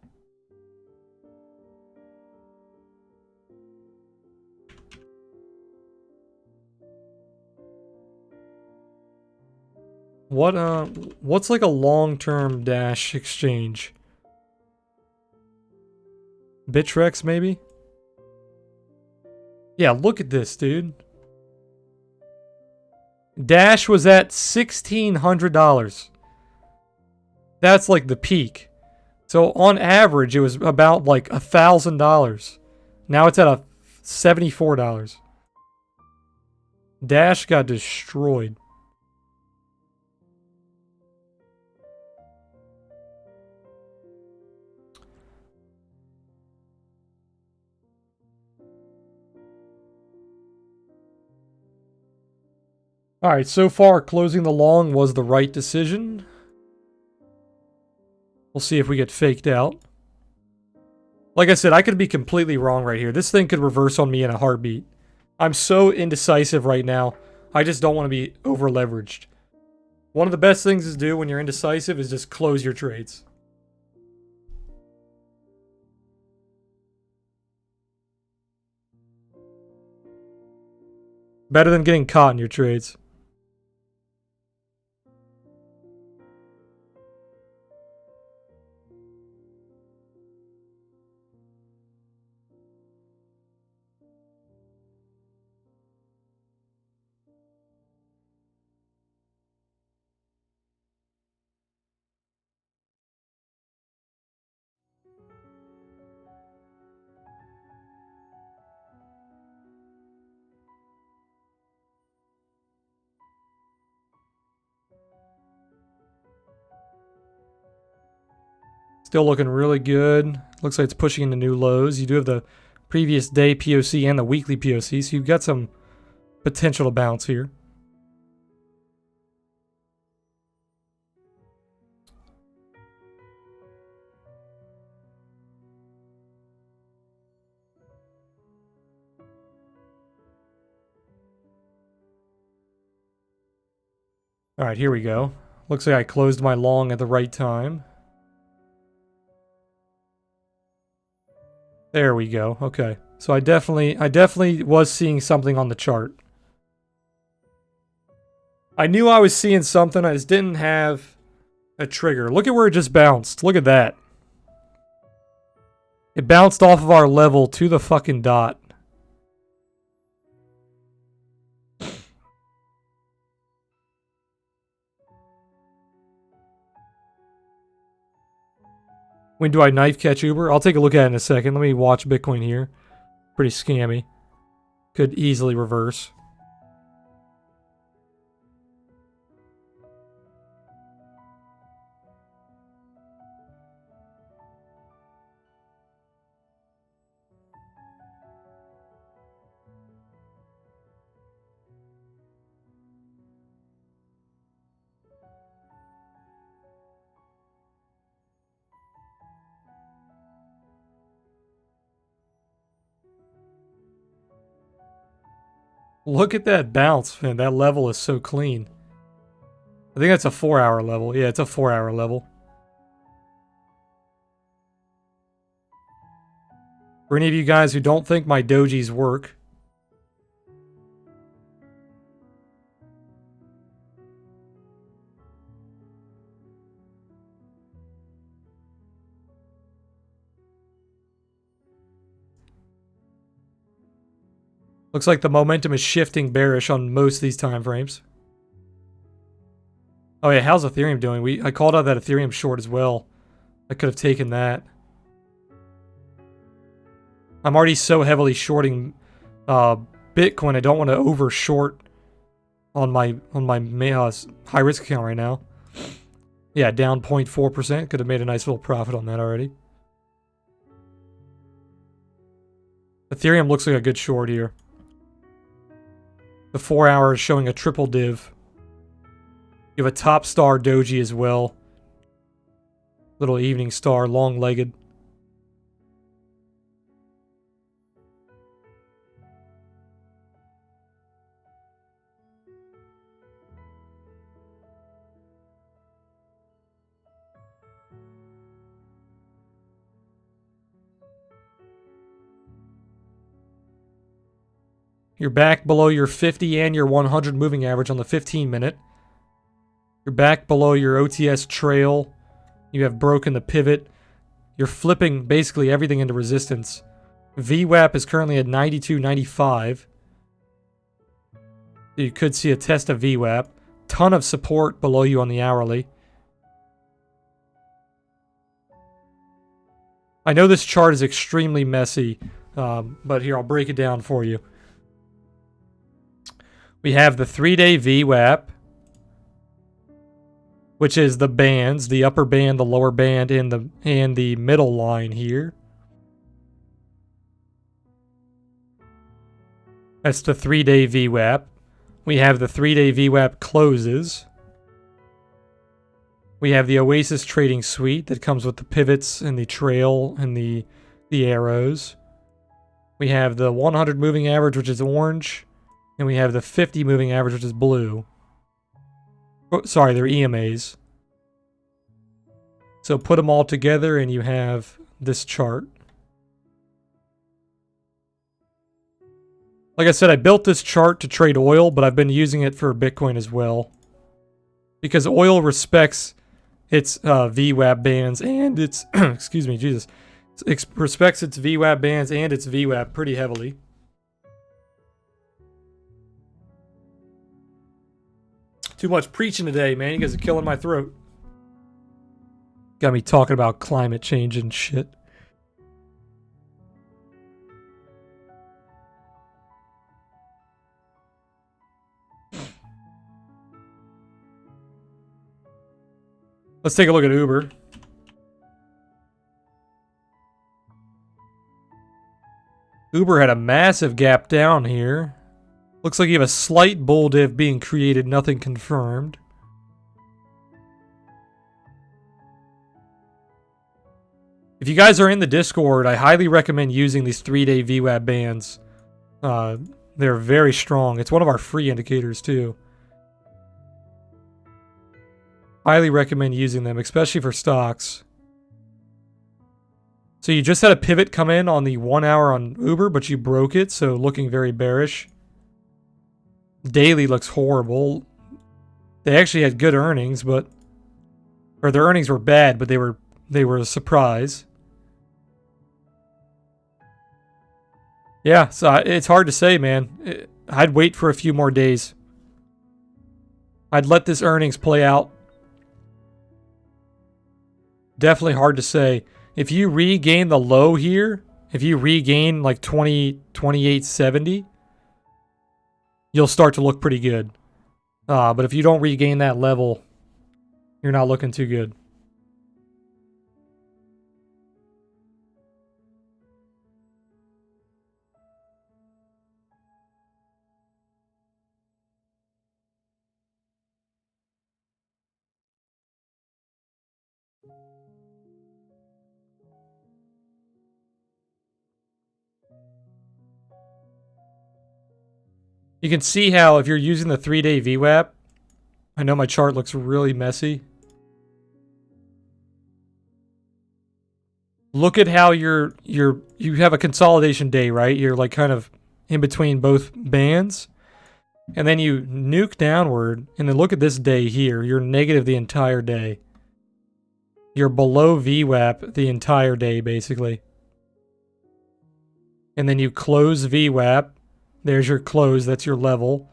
What's like a long-term Dash exchange? Bittrex, maybe? Yeah, look at this, dude. Dash was at $1,600. That's like the peak. So on average, it was about like $1,000. Now it's at $74. Dash got destroyed. Alright, so far closing the long was the right decision. We'll see if we get faked out. Like I said, I could be completely wrong right here. This thing could reverse on me in a heartbeat. I'm so indecisive right now. I just don't want to be over leveraged. One of the best things to do when you're indecisive is just close your trades. Better than getting caught in your trades. Still looking really good. Looks like it's pushing into new lows. You do have the previous day POC and the weekly POC, so you've got some potential to bounce here. Alright, here we go. Looks like I closed my long at the right time. There we go. Okay. So I definitely was seeing something on the chart. I knew I was seeing something, I just didn't have a trigger. Look at where it just bounced. Look at that. It bounced off of our level to the fucking dot. When do I knife catch Uber? I'll take a look at it in a second. Let me watch Bitcoin here. Pretty scammy. Could easily reverse. Look at that bounce, man. That level is so clean. I think that's a 4-hour level. Yeah, it's a 4-hour level. For any of you guys who don't think my dojis work, looks like the momentum is shifting bearish on most of these time frames. Oh yeah, how's Ethereum doing? I called out that Ethereum short as well. I could have taken that. I'm already so heavily shorting Bitcoin. I don't want to over short on my high risk account right now. Yeah, down 0.4%. Could have made a nice little profit on that already. Ethereum looks like a good short here. The 4 hour is showing a triple div. You have a top star doji as well. Little evening star, long-legged. You're back below your 50 and your 100 moving average on the 15-minute. You're back below your OTS trail. You have broken the pivot. You're flipping basically everything into resistance. VWAP is currently at 92.95. You could see a test of VWAP. Ton of support below you on the hourly. I know this chart is extremely messy, but here, I'll break it down for you. We have the 3-day VWAP, which is the bands, the upper band, the lower band, and the middle line here. That's the 3-day VWAP. We have the 3-day VWAP closes. We have the Oasis trading suite that comes with the pivots and the trail and the arrows. We have the 100 moving average, which is orange. And we have the 50 moving average, which is blue. Oh, sorry, they're EMAs. So put them all together and you have this chart. Like I said, I built this chart to trade oil, but I've been using it for Bitcoin as well. Because oil respects its VWAP bands and its, excuse me, Jesus. It respects its VWAP bands and its VWAP pretty heavily. Too much preaching today, man. You guys are killing my throat. Got me talking about climate change and shit. Let's take a look at Uber. Uber had a massive gap down here. Looks like you have a slight bull div being created, nothing confirmed. If you guys are in the Discord, I highly recommend using these 3-day VWAP bands. They're very strong. It's one of our free indicators too. Highly recommend using them, especially for stocks. So you just had a pivot come in on the 1 hour on Uber, but you broke it, so looking very bearish. Daily looks horrible. They actually had good earnings, but their earnings were bad, but they were a surprise. Yeah, so it's hard to say, man. I'd wait for a few more days. I'd let this earnings play out. Definitely hard to say. If you regain the low here, if you regain like 28.70, you'll start to look pretty good. But if you don't regain that level, you're not looking too good. You can see how if you're using the 3-day VWAP, I know my chart looks really messy. Look at how you have a consolidation day, right? You're like kind of in between both bands. And then you nuke downward, and then look at this day here. You're negative the entire day. You're below VWAP the entire day, basically. And then you close VWAP. There's your close, that's your level.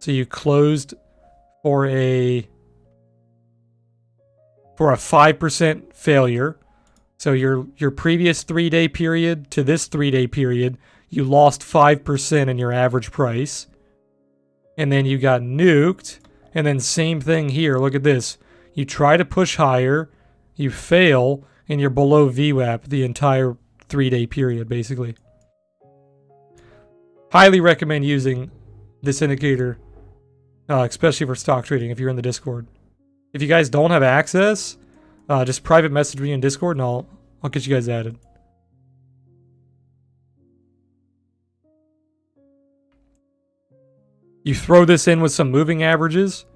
So you closed for a 5% failure. So your previous 3-day period to this 3-day period, you lost 5% in your average price. And then you got nuked. And then same thing here, look at this. You try to push higher, you fail, and you're below VWAP the entire 3-day period, basically. Highly recommend using this indicator, especially for stock trading if you're in the Discord. If you guys don't have access, just private message me in Discord and I'll get you guys added. You throw this in with some moving averages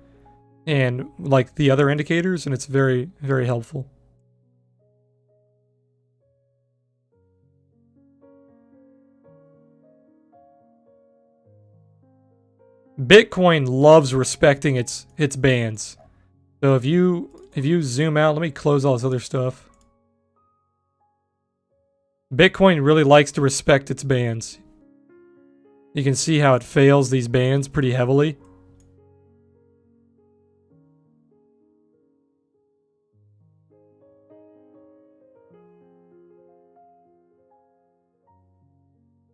and like the other indicators, and it's very, very helpful. Bitcoin loves respecting its bands. So if you zoom out, let me close all this other stuff. Bitcoin really likes to respect its bands. You can see how it fails these bands pretty heavily.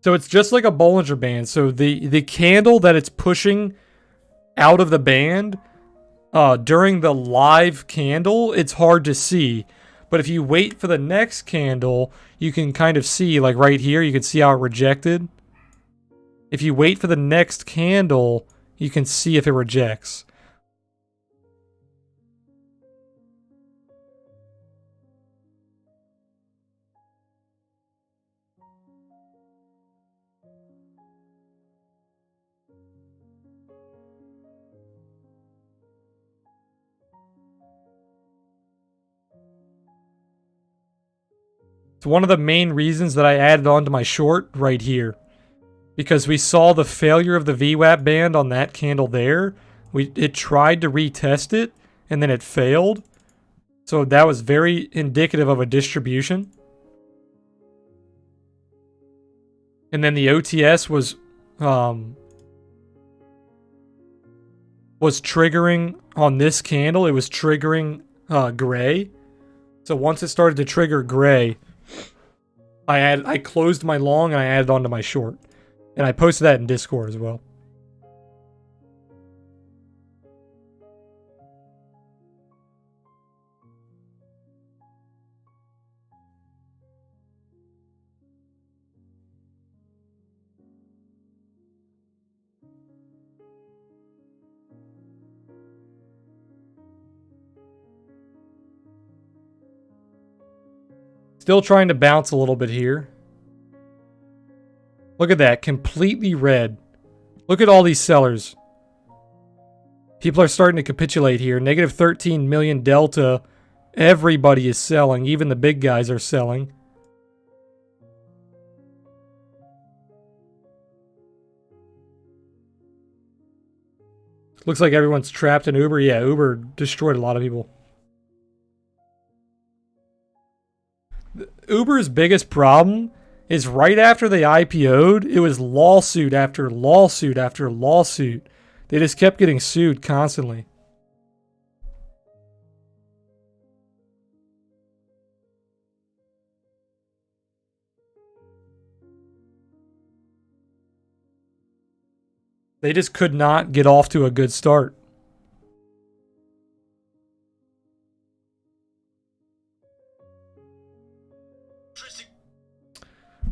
So it's just like a Bollinger Band. So the candle that it's pushing out of the band during the live candle, it's hard to see. But if you wait for the next candle, you can kind of see, like right here, you can see how it rejected. If you wait for the next candle, you can see if it rejects. It's one of the main reasons that I added on to my short right here. Because we saw the failure of the VWAP band on that candle there. It tried to retest it, and then it failed. So that was very indicative of a distribution. And then the OTS was triggering on this candle. It was triggering gray. So once it started to trigger gray, I closed my long and I added onto my short. And I posted that in Discord as well. Still trying to bounce a little bit here. Look at that, completely red. Look at all these sellers. People are starting to capitulate here. Negative 13 million delta. Everybody is selling. Even the big guys are selling. Looks like everyone's trapped in Uber. Yeah, Uber destroyed a lot of people. Uber's biggest problem is right after they IPO'd, it was lawsuit after lawsuit after lawsuit. They just kept getting sued constantly. They just could not get off to a good start.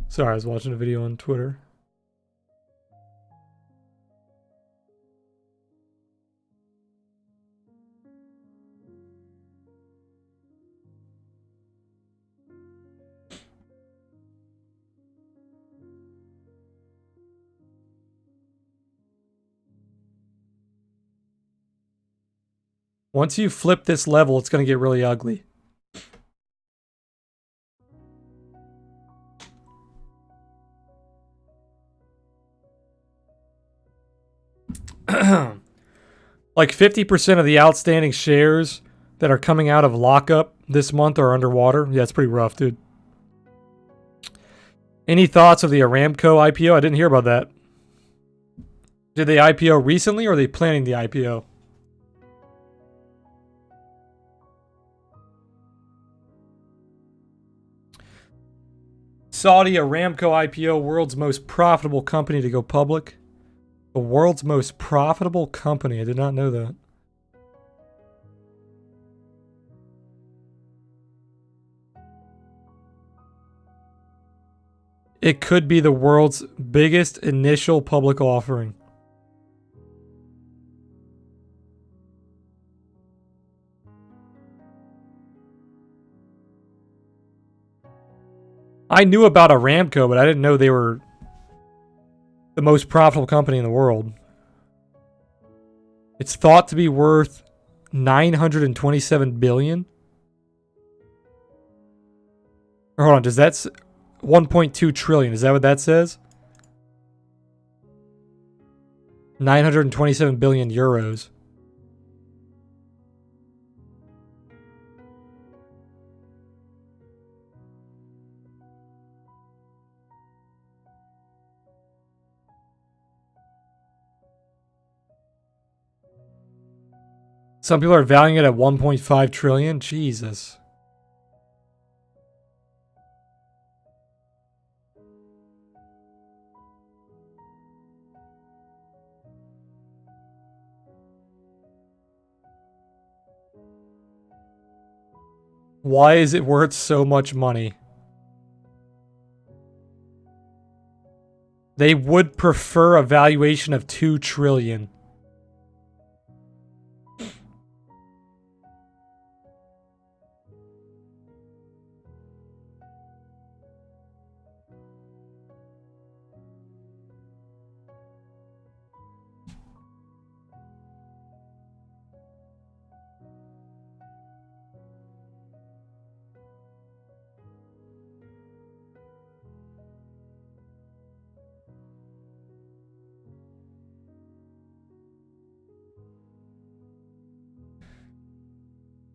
Sorry, I was watching a video on Twitter. Once you flip this level, it's going to get really ugly. Like 50% of the outstanding shares that are coming out of lockup this month are underwater. Yeah, it's pretty rough, dude. Any thoughts of the Aramco IPO? I didn't hear about that. Did they IPO recently or are they planning the IPO? Saudi Aramco IPO, world's most profitable company to go public. The world's most profitable company. I did not know that. it could be the world's biggest initial public offering. I knew about Aramco, but I didn't know they were the most profitable company in the world. It's thought to be worth $927 billion. Or hold on, does that 1.2 trillion? Is that what that says? 927 billion euros. Some people are valuing it at 1.5 trillion. Jesus. Why is it worth so much money? They would prefer a valuation of 2 trillion.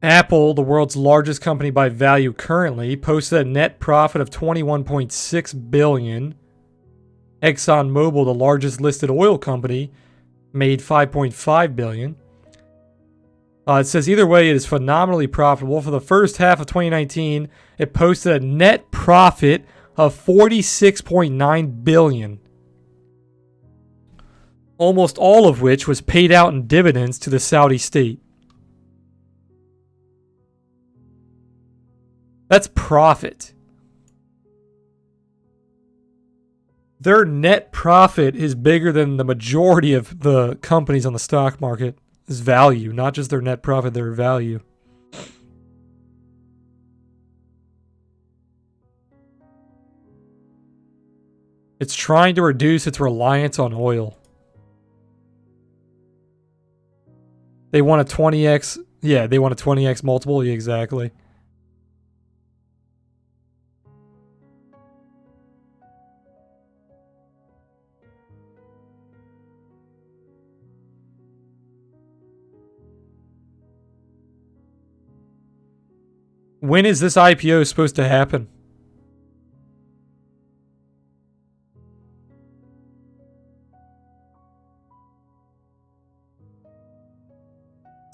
Apple, the world's largest company by value currently, posted a net profit of $21.6 billion. ExxonMobil, the largest listed oil company, made $5.5 billion. It says either way, it is phenomenally profitable. For the first half of 2019, it posted a net profit of $46.9 billion. Almost all of which was paid out in dividends to the Saudi state. That's profit. Their net profit is bigger than the majority of the companies on the stock market. Is value, not just their net profit, their value. It's trying to reduce its reliance on oil. They want a 20x. Yeah, they want a 20x multiple. Yeah, exactly. When is this IPO supposed to happen?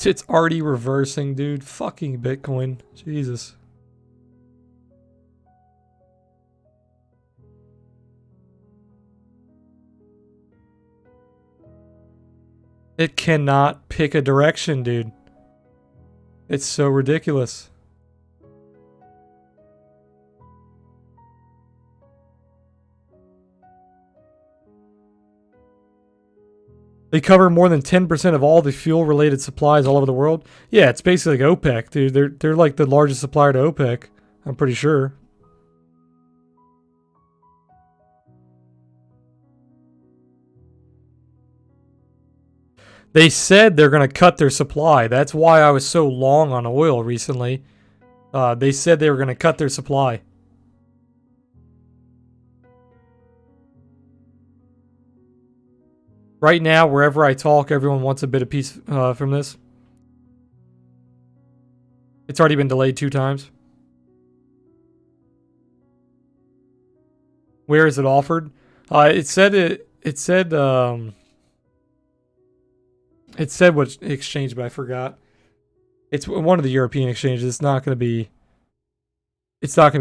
It's already reversing, dude. Fucking Bitcoin. Jesus. It cannot pick a direction, dude. It's so ridiculous. They cover more than 10% of all the fuel-related supplies all over the world. Yeah, it's basically like OPEC, dude. They're like the largest supplier to OPEC. I'm pretty sure. They said they're going to cut their supply. That's why I was so long on oil recently. They said they were going to cut their supply. Right now, wherever I talk, everyone wants a bit of peace from this. It's already been delayed 2 times. Where is it offered? It said what exchange, but I forgot. It's one of the European exchanges. It's not going to be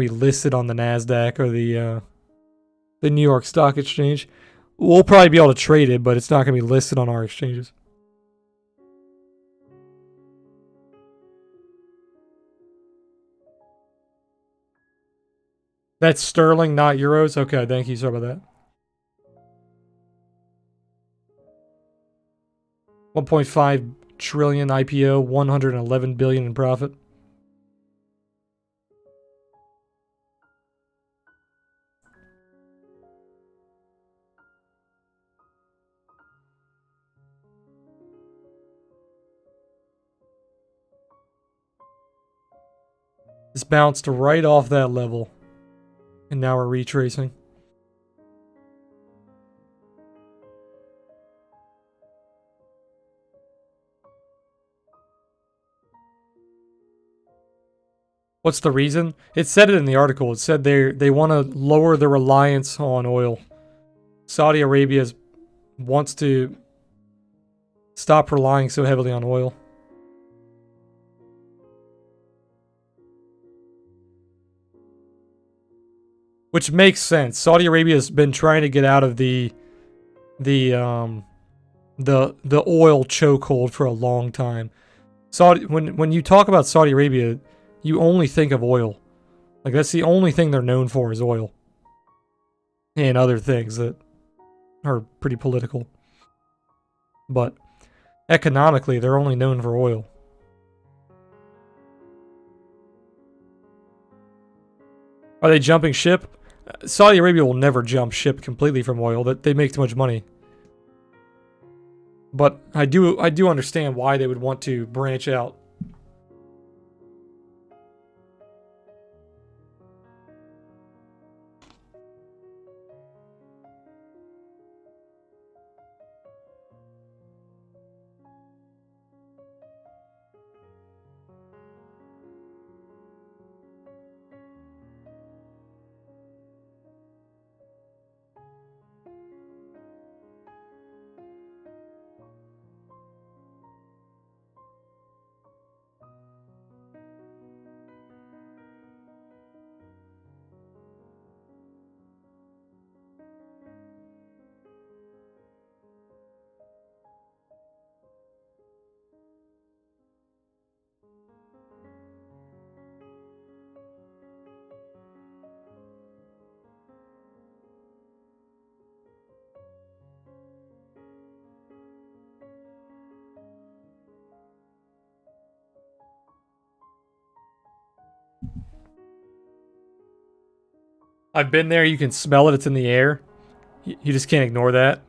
listed on the NASDAQ or the New York Stock Exchange. We'll probably be able to trade it, but it's not going to be listed on our exchanges. That's sterling, not euros? Okay, thank you. Sorry about that. 1.5 trillion IPO, 111 billion in profit. This bounced right off that level. And now we're retracing. What's the reason? It said it in the article. It said they want to lower the reliance on oil. Saudi Arabia wants to stop relying so heavily on oil. Which makes sense. Saudi Arabia has been trying to get out of the oil chokehold for a long time. When you talk about Saudi Arabia, you only think of oil. Like, that's the only thing they're known for is oil. And other things that are pretty political. But economically, they're only known for oil. Are they jumping ship? Saudi Arabia will never jump ship completely from oil. That they make too much money. But I do understand why they would want to branch out. I've been there. You can smell it. It's in the air. You just can't ignore that.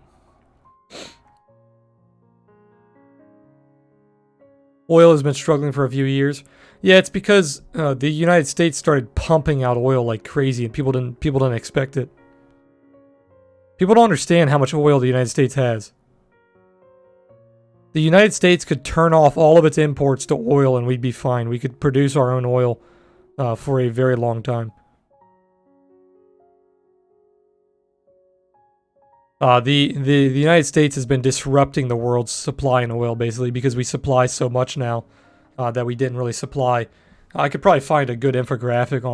Oil has been struggling for a few years. Yeah, it's because the United States started pumping out oil like crazy, and people didn't expect it. People don't understand how much oil the United States has. The United States could turn off all of its imports to oil, and we'd be fine. We could produce our own oil for a very long time. The United States has been disrupting the world's supply in oil, basically, because we supply so much now that we didn't really supply. I could probably find a good infographic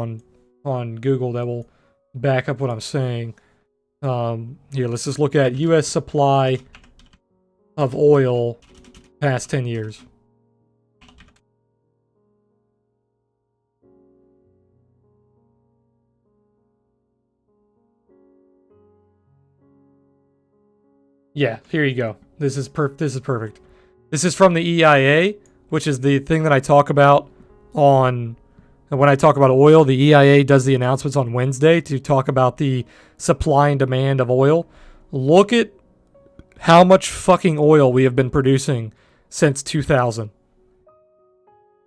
on Google that will back up what I'm saying. Here, let's just look at U.S. supply of oil past 10 years. Yeah, here you go. This is perfect. This is from the EIA, which is the thing that I talk about on when I talk about oil. The EIA does the announcements on Wednesday to talk about the supply and demand of oil. Look at how much fucking oil we have been producing since 2000.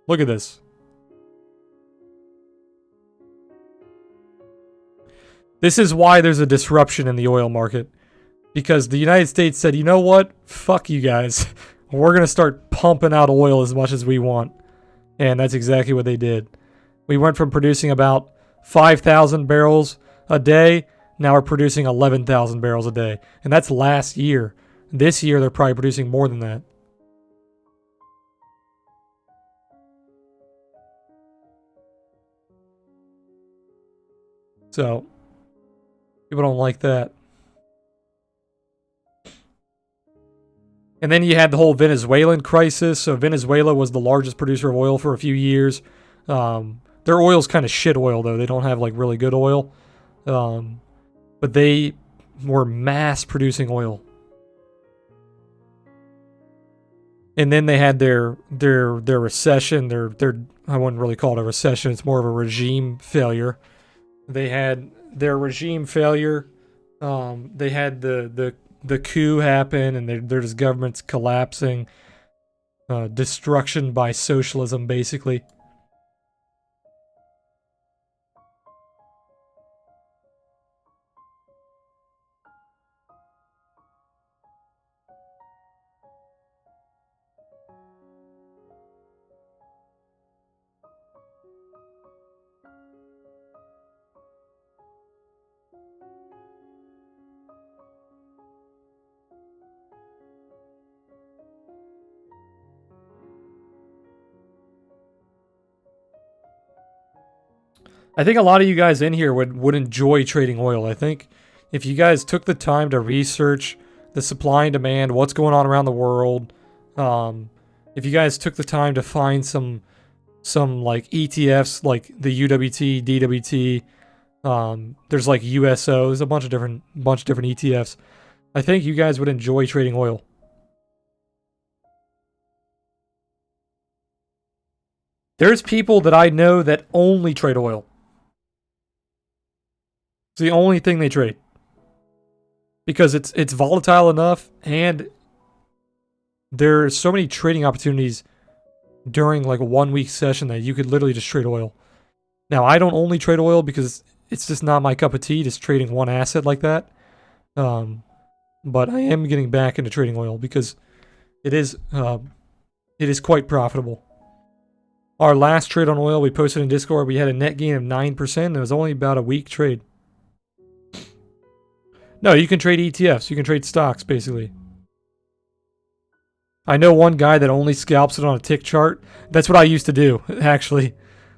Look at this. This is why there's a disruption in the oil market. Because the United States said, you know what? Fuck you guys. We're going to start pumping out oil as much as we want. And that's exactly what they did. We went from producing about 5,000 barrels a day. Now we're producing 11,000 barrels a day. And that's last year. This year, they're probably producing more than that. So, people don't like that. And then you had the whole Venezuelan crisis. So Venezuela was the largest producer of oil for a few years. The Their oil's kind of shit oil though. They don't have like really good oil, but they were mass producing oil. And then they had their recession. Their I wouldn't really call it a recession. It's more of a regime failure. They had their regime failure. They had the coup happen, and their government's collapsing. Destruction by socialism, basically. I think a lot of you guys in here would enjoy trading oil. I think if you guys took the time to research the supply and demand, what's going on around the world, if you guys took the time to find some like ETFs like the UWT, DWT, there's like USO, there's a bunch of different ETFs. I think you guys would enjoy trading oil. There's people that I know that only trade oil. It's the only thing they trade. Because it's volatile enough, and there's so many trading opportunities during like a 1 week session that you could literally just trade oil. Now, I don't only trade oil because it's just not my cup of tea, just trading one asset like that. But I am getting back into trading oil because it is quite profitable. Our last trade on oil we posted in Discord, we had a net gain of 9%, and it was only about a week trade. No, you can trade ETFs. You can trade stocks, basically. I know one guy that only scalps it on a tick chart. That's what I used to do, actually.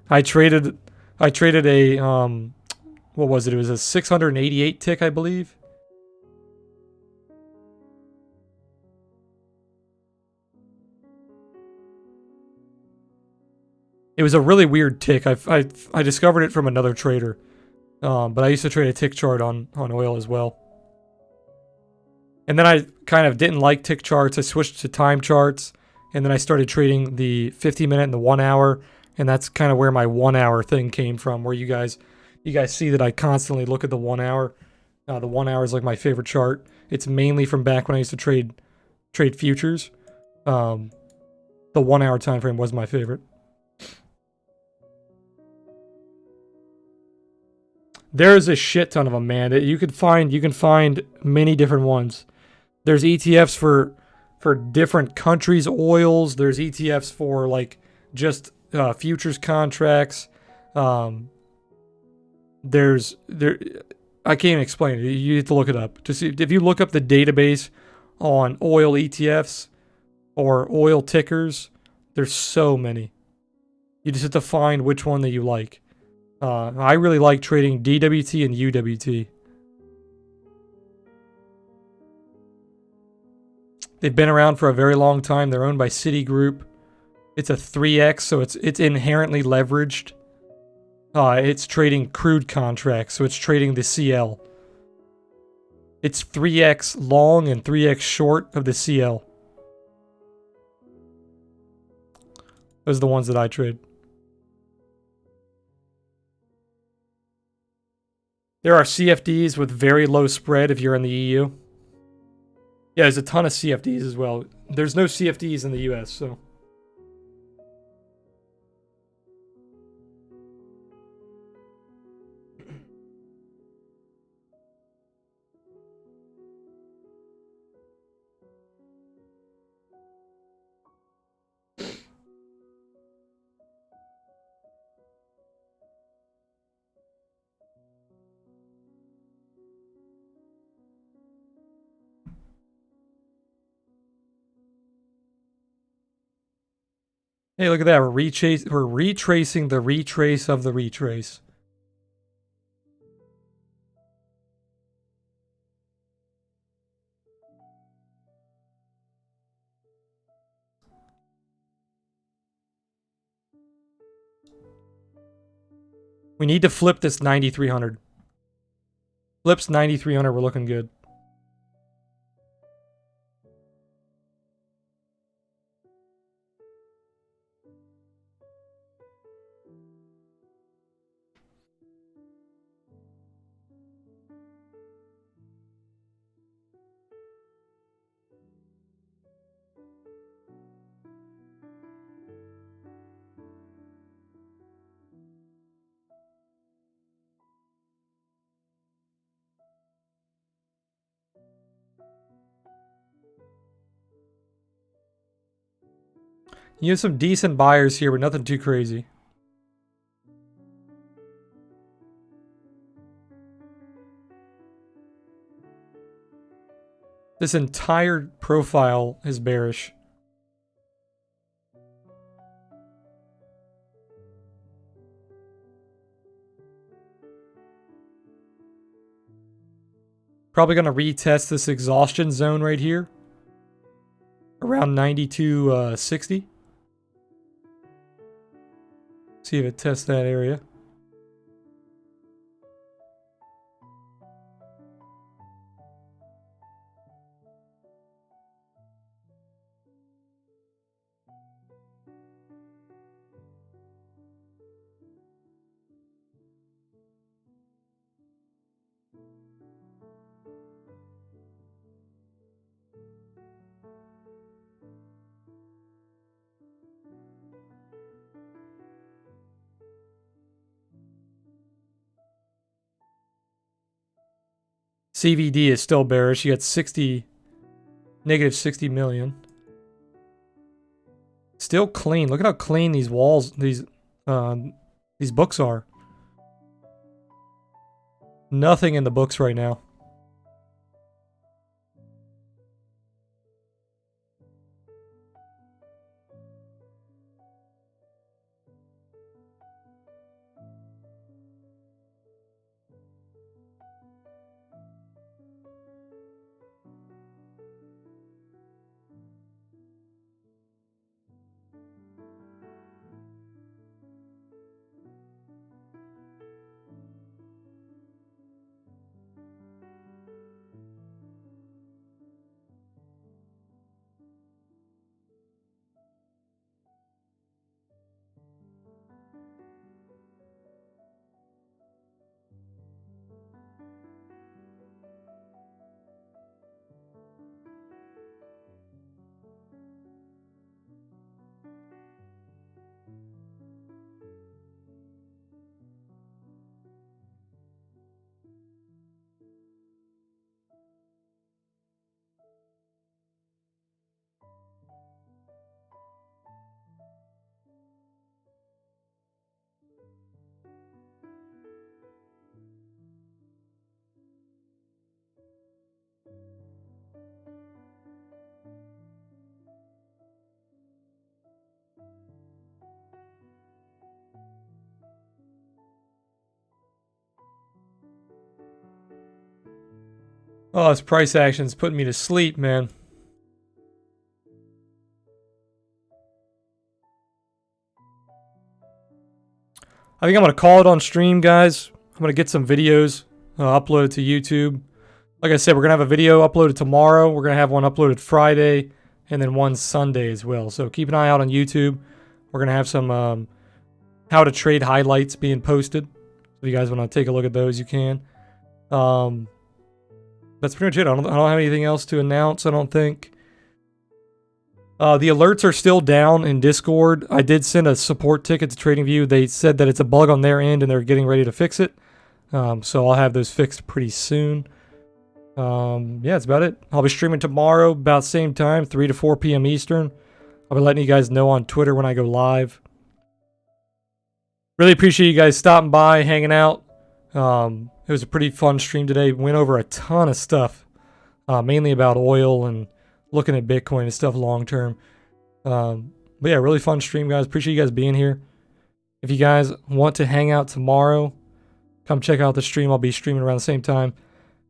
I traded a, what was it? It was a 688 tick, I believe. It was a really weird tick. I discovered it from another trader. But I used to trade a tick chart on oil as well. And then I kind of didn't like tick charts. I switched to time charts, and then I started trading the 50-minute and the 1 hour, and that's kind of where my 1 hour thing came from. Where you guys see that I constantly look at the 1 hour. The 1 hour is like my favorite chart. It's mainly from back when I used to trade futures. The 1 hour time frame was my favorite. There's a shit ton of them, man. You can find many different ones. There's ETFs for different countries' oils. There's ETFs for like just futures contracts. There's I can't even explain it. You have to look it up. To see if you look up the database on oil ETFs or oil tickers, there's so many. You just have to find which one that you like. I really like trading DWT and UWT. They've been around for a very long time. They're owned by Citigroup. It's a 3x, so it's inherently leveraged. It's trading crude contracts, so it's trading the CL. It's 3x long and 3x short of the CL. Those are the ones that I trade. There are CFDs with very low spread if you're in the EU. Yeah, there's a ton of CFDs as well. There's no CFDs in the US, so. Hey, look at that. We're retracing the retrace of the retrace. We need to flip this 9,300. Flips 9,300, we're looking good. You have some decent buyers here, but nothing too crazy. This entire profile is bearish. Probably going to retest this exhaustion zone right here. Around 92.60. See if it tests that area. CVD is still bearish. You got negative 60 million. Still clean. Look at how clean these walls, these books are. Nothing in the books right now. Oh, this price action's putting me to sleep, man. I think I'm going to call it on stream, guys. I'm going to get some videos uploaded to YouTube. Like I said, we're going to have a video uploaded tomorrow. We're going to have one uploaded Friday, and then one Sunday as well. So keep an eye out on YouTube. We're going to have some how to trade highlights being posted. So if you guys want to take a look at those, you can. That's pretty much it. I don't have anything else to announce, I don't think. The alerts are still down in Discord. I did send a support ticket to TradingView. They said that it's a bug on their end and they're getting ready to fix it. So I'll have those fixed pretty soon. Yeah, that's about it. I'll be streaming tomorrow about the same time, 3 to 4 p.m. Eastern. I'll be letting you guys know on Twitter when I go live. Really appreciate you guys stopping by, hanging out. It was a pretty fun stream today. Went over a ton of stuff, mainly about oil and looking at Bitcoin and stuff long term. But yeah, really fun stream, guys. Appreciate you guys being here. If you guys want to hang out tomorrow, come check out the stream. I'll be streaming around the same time.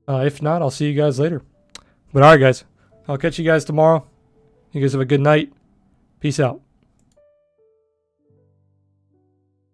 If not, I'll see you guys later. But all right, guys. I'll catch you guys tomorrow. You guys have a good night. Peace out.